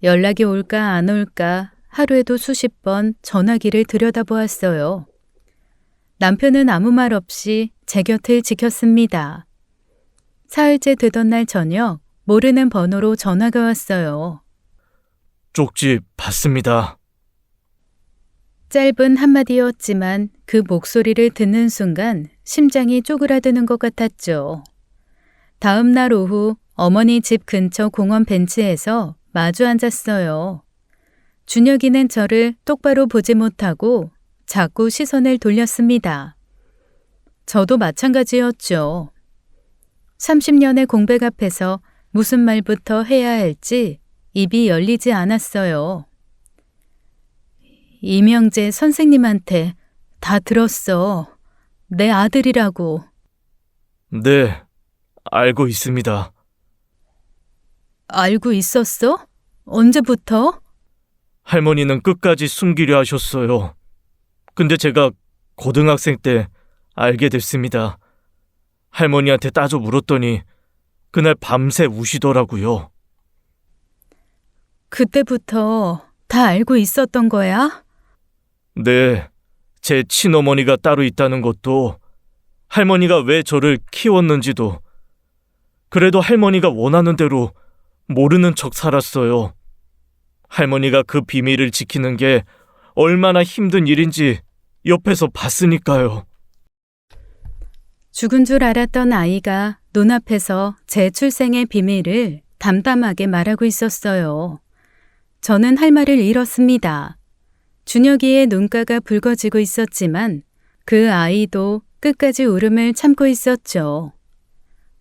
연락이 올까 안 올까 하루에도 수십 번 전화기를 들여다보았어요. 남편은 아무 말 없이 제 곁을 지켰습니다. 사흘째 되던 날 저녁 모르는 번호로 전화가 왔어요. 쪽지 받습니다. 짧은 한마디였지만 그 목소리를 듣는 순간 심장이 쪼그라드는 것 같았죠. 다음 날 오후 어머니 집 근처 공원 벤치에서 마주 앉았어요. 준혁이는 저를 똑바로 보지 못하고 자꾸 시선을 돌렸습니다. 저도 마찬가지였죠. 30년의 공백 앞에서 무슨 말부터 해야 할지 입이 열리지 않았어요. 이명재 선생님한테 다 들었어. 내 아들이라고. 네, 알고 있습니다. 알고 있었어? 언제부터? 할머니는 끝까지 숨기려 하셨어요. 근데 제가 고등학생 때 알게 됐습니다. 할머니한테 따져 물었더니 그날 밤새 우시더라고요. 그때부터 다 알고 있었던 거야? 네, 제 친어머니가 따로 있다는 것도, 할머니가 왜 저를 키웠는지도, 그래도 할머니가 원하는 대로 모르는 척 살았어요. 할머니가 그 비밀을 지키는 게 얼마나 힘든 일인지 옆에서 봤으니까요. 죽은 줄 알았던 아이가 눈앞에서 제 출생의 비밀을 담담하게 말하고 있었어요. 저는 할 말을 잃었습니다. 준혁이의 눈가가 붉어지고 있었지만 그 아이도 끝까지 울음을 참고 있었죠.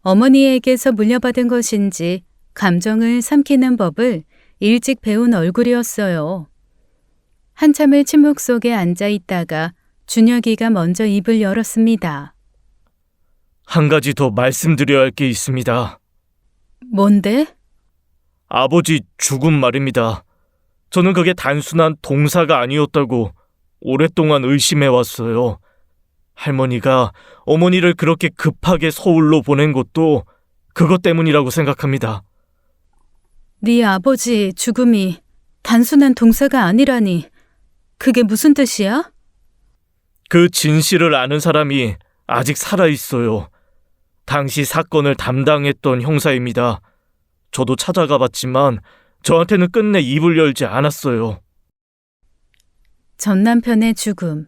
어머니에게서 물려받은 것인지 감정을 삼키는 법을 일찍 배운 얼굴이었어요. 한참을 침묵 속에 앉아 있다가 준혁이가 먼저 입을 열었습니다. 한 가지 더 말씀드려야 할 게 있습니다. 뭔데? 아버지 죽음 말입니다. 저는 그게 단순한 동사가 아니었다고 오랫동안 의심해 왔어요. 할머니가 어머니를 그렇게 급하게 서울로 보낸 것도 그것 때문이라고 생각합니다. 네 아버지 죽음이 단순한 동사가 아니라니. 그게 무슨 뜻이야? 그 진실을 아는 사람이 아직 살아있어요. 당시 사건을 담당했던 형사입니다. 저도 찾아가 봤지만 저한테는 끝내 입을 열지 않았어요. 전 남편의 죽음.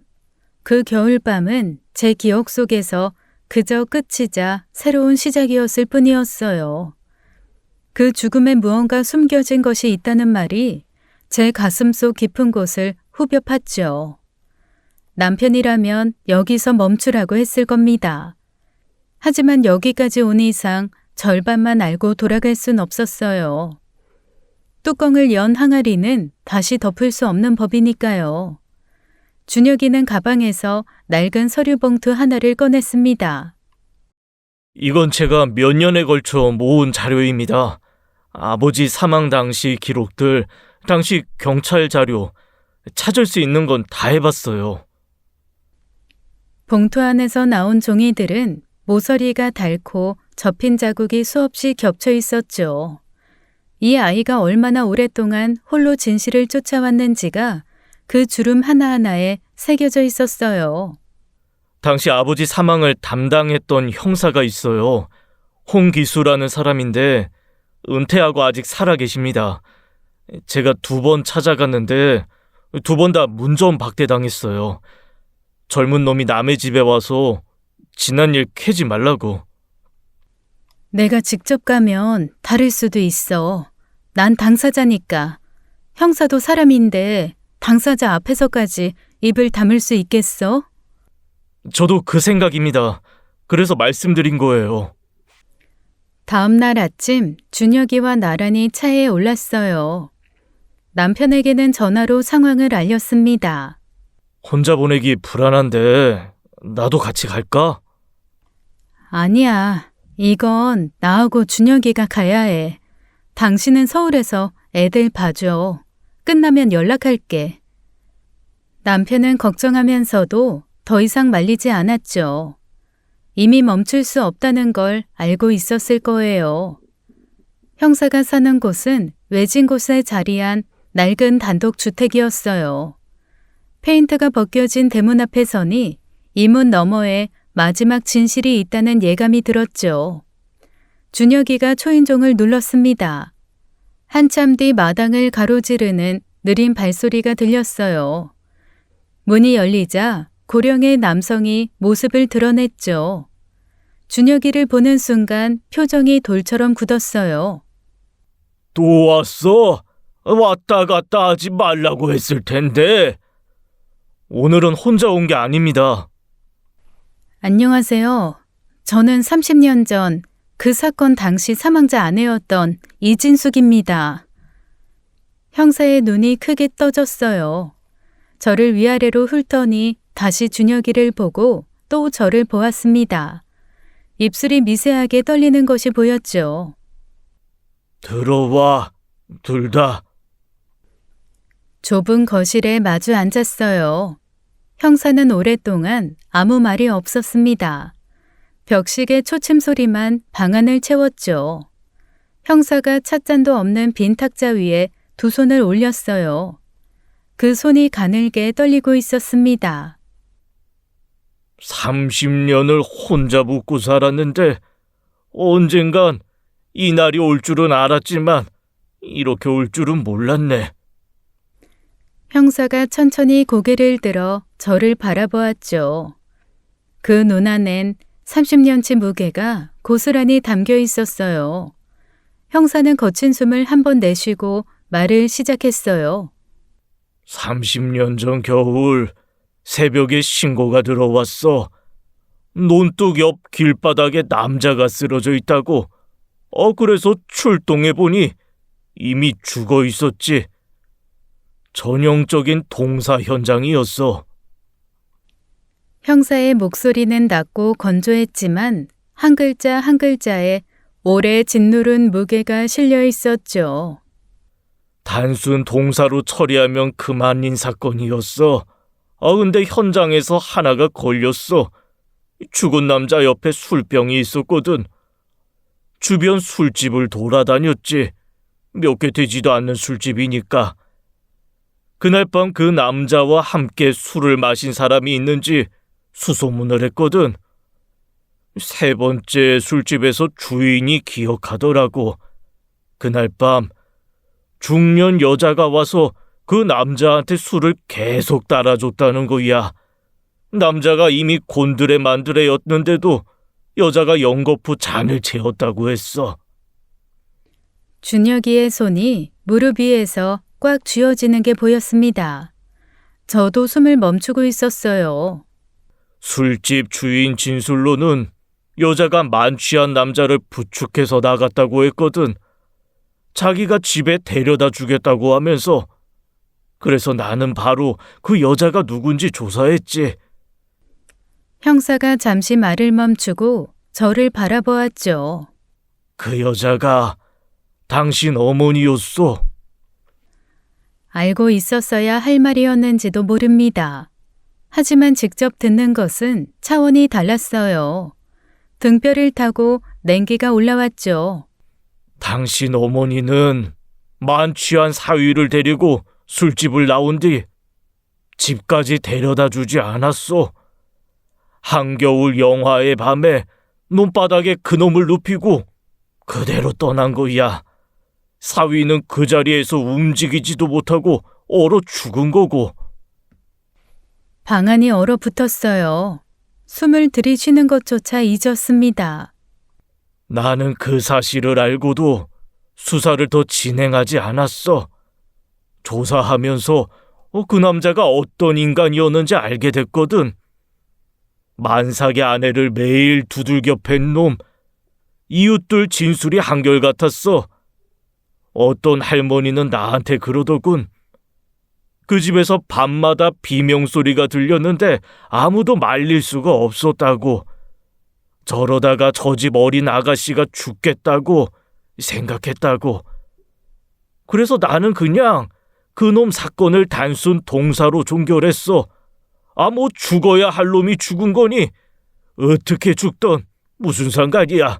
그 겨울밤은 제 기억 속에서 그저 끝이자 새로운 시작이었을 뿐이었어요. 그 죽음에 무언가 숨겨진 것이 있다는 말이 제 가슴속 깊은 곳을 후벼 팠죠. 남편이라면 여기서 멈추라고 했을 겁니다. 하지만 여기까지 온 이상 절반만 알고 돌아갈 순 없었어요. 뚜껑을 연 항아리는 다시 덮을 수 없는 법이니까요. 준혁이는 가방에서 낡은 서류 봉투 하나를 꺼냈습니다. 이건 제가 몇 년에 걸쳐 모은 자료입니다. 아버지 사망 당시 기록들, 당시 경찰 자료, 찾을 수 있는 건 다 해봤어요. 봉투 안에서 나온 종이들은 모서리가 닳고 접힌 자국이 수없이 겹쳐 있었죠. 이 아이가 얼마나 오랫동안 홀로 진실을 쫓아왔는지가 그 주름 하나하나에 새겨져 있었어요. 당시 아버지 사망을 담당했던 형사가 있어요. 홍기수라는 사람인데 은퇴하고 아직 살아 계십니다. 제가 2번 찾아갔는데 2번 다 문전 박대당했어요. 젊은 놈이 남의 집에 와서 지난 일 캐지 말라고. 내가 직접 가면 다를 수도 있어. 난 당사자니까. 형사도 사람인데 당사자 앞에서까지 입을 다물 수 있겠어? 저도 그 생각입니다. 그래서 말씀드린 거예요. 다음 날 아침 준혁이와 나란히 차에 올랐어요. 남편에게는 전화로 상황을 알렸습니다. 혼자 보내기 불안한데 나도 같이 갈까? 아니야. 이건 나하고 준혁이가 가야 해. 당신은 서울에서 애들 봐줘. 끝나면 연락할게. 남편은 걱정하면서도 더 이상 말리지 않았죠. 이미 멈출 수 없다는 걸 알고 있었을 거예요. 형사가 사는 곳은 외진 곳에 자리한 낡은 단독주택이었어요. 페인트가 벗겨진 대문 앞에 서니 이 문 너머에 마지막 진실이 있다는 예감이 들었죠. 준혁이가 초인종을 눌렀습니다. 한참 뒤 마당을 가로지르는 느린 발소리가 들렸어요. 문이 열리자 고령의 남성이 모습을 드러냈죠. 준혁이를 보는 순간 표정이 돌처럼 굳었어요. 또 왔어? 왔다 갔다 하지 말라고 했을 텐데. 오늘은 혼자 온 게 아닙니다. 안녕하세요. 저는 30년 전 그 사건 당시 사망자 아내였던 이진숙입니다. 형사의 눈이 크게 떠졌어요. 저를 위아래로 훑더니 다시 준혁이를 보고 또 저를 보았습니다. 입술이 미세하게 떨리는 것이 보였죠. 들어와, 둘 다. 좁은 거실에 마주 앉았어요. 형사는 오랫동안 아무 말이 없었습니다. 벽식의 초침 소리만 방안을 채웠죠. 형사가 찻잔도 없는 빈 탁자 위에 2 손을 올렸어요. 그 손이 가늘게 떨리고 있었습니다. 30년을 혼자 묵고 살았는데 언젠간 이 날이 올 줄은 알았지만 이렇게 올 줄은 몰랐네. 형사가 천천히 고개를 들어 저를 바라보았죠. 그 눈 안엔 30년치 무게가 고스란히 담겨 있었어요. 형사는 거친 숨을 한 번 내쉬고 말을 시작했어요. 30년 전 겨울 새벽에 신고가 들어왔어. 논둑 옆 길바닥에 남자가 쓰러져 있다고. 그래서 출동해 보니 이미 죽어 있었지. 전형적인 동사 현장이었어. 형사의 목소리는 낮고 건조했지만 한 글자 한 글자에 오래 짓누른 무게가 실려 있었죠. 단순 동사로 처리하면 그만인 사건이었어. 근데 현장에서 하나가 걸렸어. 죽은 남자 옆에 술병이 있었거든. 주변 술집을 돌아다녔지. 몇 개 되지도 않는 술집이니까. 그날 밤 그 남자와 함께 술을 마신 사람이 있는지 수소문을 했거든. 3번째 술집에서 주인이 기억하더라고. 그날 밤 중년 여자가 와서 그 남자한테 술을 계속 따라줬다는 거야. 남자가 이미 곤드레 만드레였는데도 여자가 연거푸 잔을 채웠다고 했어. 준혁이의 손이 무릎 위에서 꽉 쥐어지는 게 보였습니다. 저도 숨을 멈추고 있었어요. 술집 주인 진술로는 여자가 만취한 남자를 부축해서 나갔다고 했거든. 자기가 집에 데려다 주겠다고 하면서. 그래서 나는 바로 그 여자가 누군지 조사했지. 형사가 잠시 말을 멈추고 저를 바라보았죠. 그 여자가 당신 어머니였어. 알고 있었어야 할 말이었는지도 모릅니다. 하지만 직접 듣는 것은 차원이 달랐어요. 등뼈를 타고 냉기가 올라왔죠. 당신 어머니는 만취한 사위를 데리고 술집을 나온 뒤 집까지 데려다 주지 않았소. 한겨울 영하의 밤에 논바닥에 그놈을 눕히고 그대로 떠난 거야. 사위는 그 자리에서 움직이지도 못하고 얼어 죽은 거고. 방안이 얼어붙었어요. 숨을 들이쉬는 것조차 잊었습니다. 나는 그 사실을 알고도 수사를 더 진행하지 않았어. 조사하면서 그 남자가 어떤 인간이었는지 알게 됐거든. 만삭의 아내를 매일 두들겨 팬 놈. 이웃들 진술이 한결같았어. 어떤 할머니는 나한테 그러더군. 그 집에서 밤마다 비명소리가 들렸는데 아무도 말릴 수가 없었다고. 저러다가 저 집 어린 아가씨가 죽겠다고 생각했다고. 그래서 나는 그냥 그놈 사건을 단순 동사로 종결했어. 뭐 죽어야 할 놈이 죽은 거니 어떻게 죽던 무슨 상관이야.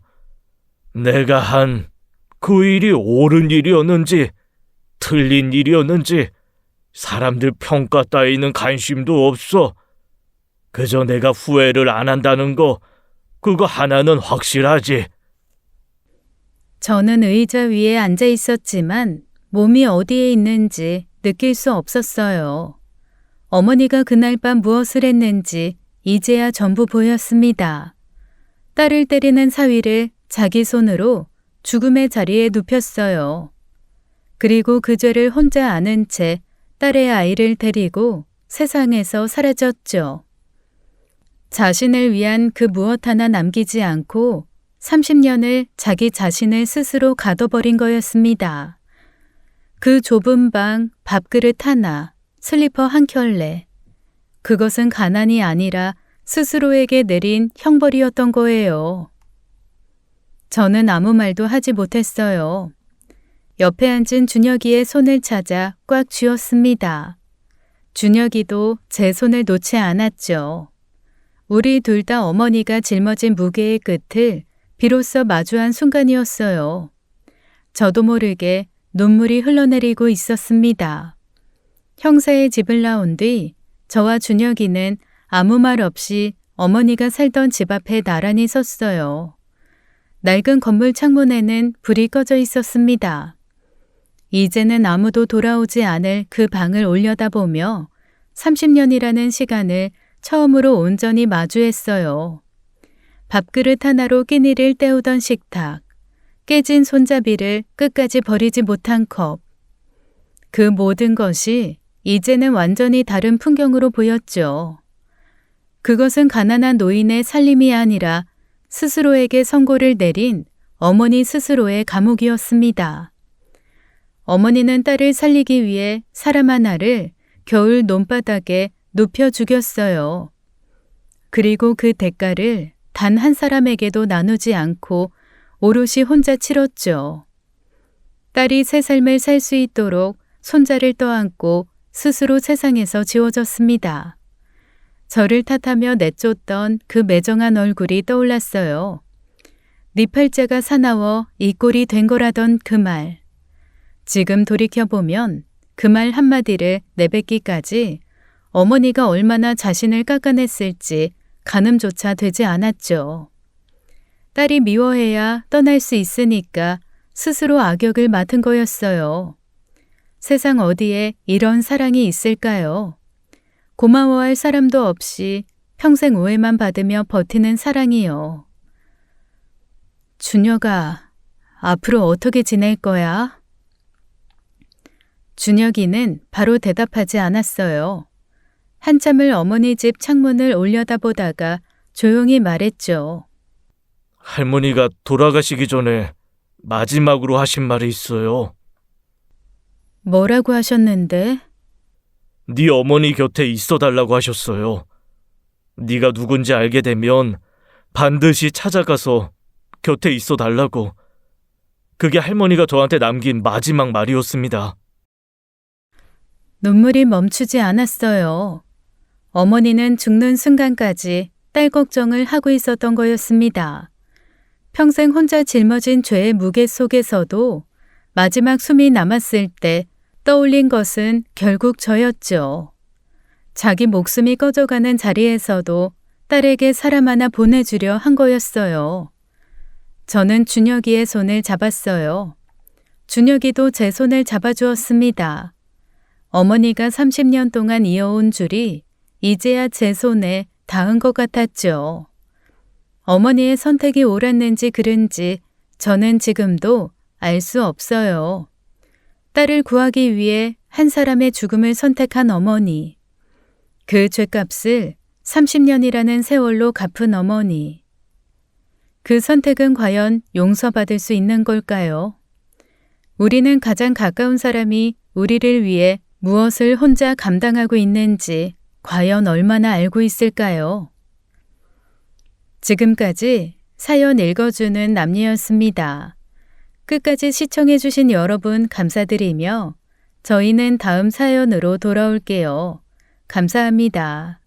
내가 한 그 일이 옳은 일이었는지 틀린 일이었는지 사람들 평가 따위는 관심도 없어. 그저 내가 후회를 안 한다는 거, 그거 하나는 확실하지. 저는 의자 위에 앉아 있었지만 몸이 어디에 있는지 느낄 수 없었어요. 어머니가 그날 밤 무엇을 했는지 이제야 전부 보였습니다. 딸을 때리는 사위를 자기 손으로 죽음의 자리에 눕혔어요. 그리고 그 죄를 혼자 아는 채 딸의 아이를 데리고 세상에서 사라졌죠. 자신을 위한 그 무엇 하나 남기지 않고 30년을 자기 자신을 스스로 가둬버린 거였습니다. 그 좁은 방 밥그릇 하나, 슬리퍼 한 켤레. 그것은 가난이 아니라 스스로에게 내린 형벌이었던 거예요. 저는 아무 말도 하지 못했어요. 옆에 앉은 준혁이의 손을 찾아 꽉 쥐었습니다. 준혁이도 제 손을 놓지 않았죠. 우리 둘 다 어머니가 짊어진 무게의 끝을 비로소 마주한 순간이었어요. 저도 모르게 눈물이 흘러내리고 있었습니다. 형사의 집을 나온 뒤 저와 준혁이는 아무 말 없이 어머니가 살던 집 앞에 나란히 섰어요. 낡은 건물 창문에는 불이 꺼져 있었습니다. 이제는 아무도 돌아오지 않을 그 방을 올려다보며 30년이라는 시간을 처음으로 온전히 마주했어요. 밥그릇 하나로 끼니를 때우던 식탁, 깨진 손잡이를 끝까지 버리지 못한 컵. 그 모든 것이 이제는 완전히 다른 풍경으로 보였죠. 그것은 가난한 노인의 살림이 아니라 스스로에게 선고를 내린 어머니 스스로의 감옥이었습니다. 어머니는 딸을 살리기 위해 사람 하나를 겨울 논바닥에 눕혀 죽였어요. 그리고 그 대가를 단 한 사람에게도 나누지 않고 오롯이 혼자 치렀죠. 딸이 새 삶을 살 수 있도록 손자를 떠안고 스스로 세상에서 지워졌습니다. 저를 탓하며 내쫓던 그 매정한 얼굴이 떠올랐어요. 네 팔자가 사나워 이 꼴이 된 거라던 그 말. 지금 돌이켜보면 그 말 한마디를 내뱉기까지 어머니가 얼마나 자신을 깎아냈을지 가늠조차 되지 않았죠. 딸이 미워해야 떠날 수 있으니까 스스로 악역을 맡은 거였어요. 세상 어디에 이런 사랑이 있을까요? 고마워할 사람도 없이 평생 오해만 받으며 버티는 사랑이요. 준혁아, 앞으로 어떻게 지낼 거야? 준혁이는 바로 대답하지 않았어요. 한참을 어머니 집 창문을 올려다보다가 조용히 말했죠. 할머니가 돌아가시기 전에 마지막으로 하신 말이 있어요. 뭐라고 하셨는데? 네 어머니 곁에 있어달라고 하셨어요. 네가 누군지 알게 되면 반드시 찾아가서 곁에 있어달라고. 그게 할머니가 저한테 남긴 마지막 말이었습니다. 눈물이 멈추지 않았어요. 어머니는 죽는 순간까지 딸 걱정을 하고 있었던 거였습니다. 평생 혼자 짊어진 죄의 무게 속에서도 마지막 숨이 남았을 때 떠올린 것은 결국 저였죠. 자기 목숨이 꺼져가는 자리에서도 딸에게 사람 하나 보내주려 한 거였어요. 저는 준혁이의 손을 잡았어요. 준혁이도 제 손을 잡아주었습니다. 어머니가 30년 동안 이어온 줄이 이제야 제 손에 닿은 것 같았죠. 어머니의 선택이 옳았는지 그른지 저는 지금도 알 수 없어요. 딸을 구하기 위해 한 사람의 죽음을 선택한 어머니. 그 죗값을 30년이라는 세월로 갚은 어머니. 그 선택은 과연 용서받을 수 있는 걸까요? 우리는 가장 가까운 사람이 우리를 위해 무엇을 혼자 감당하고 있는지 과연 얼마나 알고 있을까요? 지금까지 사연 읽어주는 남녀였습니다. 끝까지 시청해주신 여러분 감사드리며 저희는 다음 사연으로 돌아올게요. 감사합니다.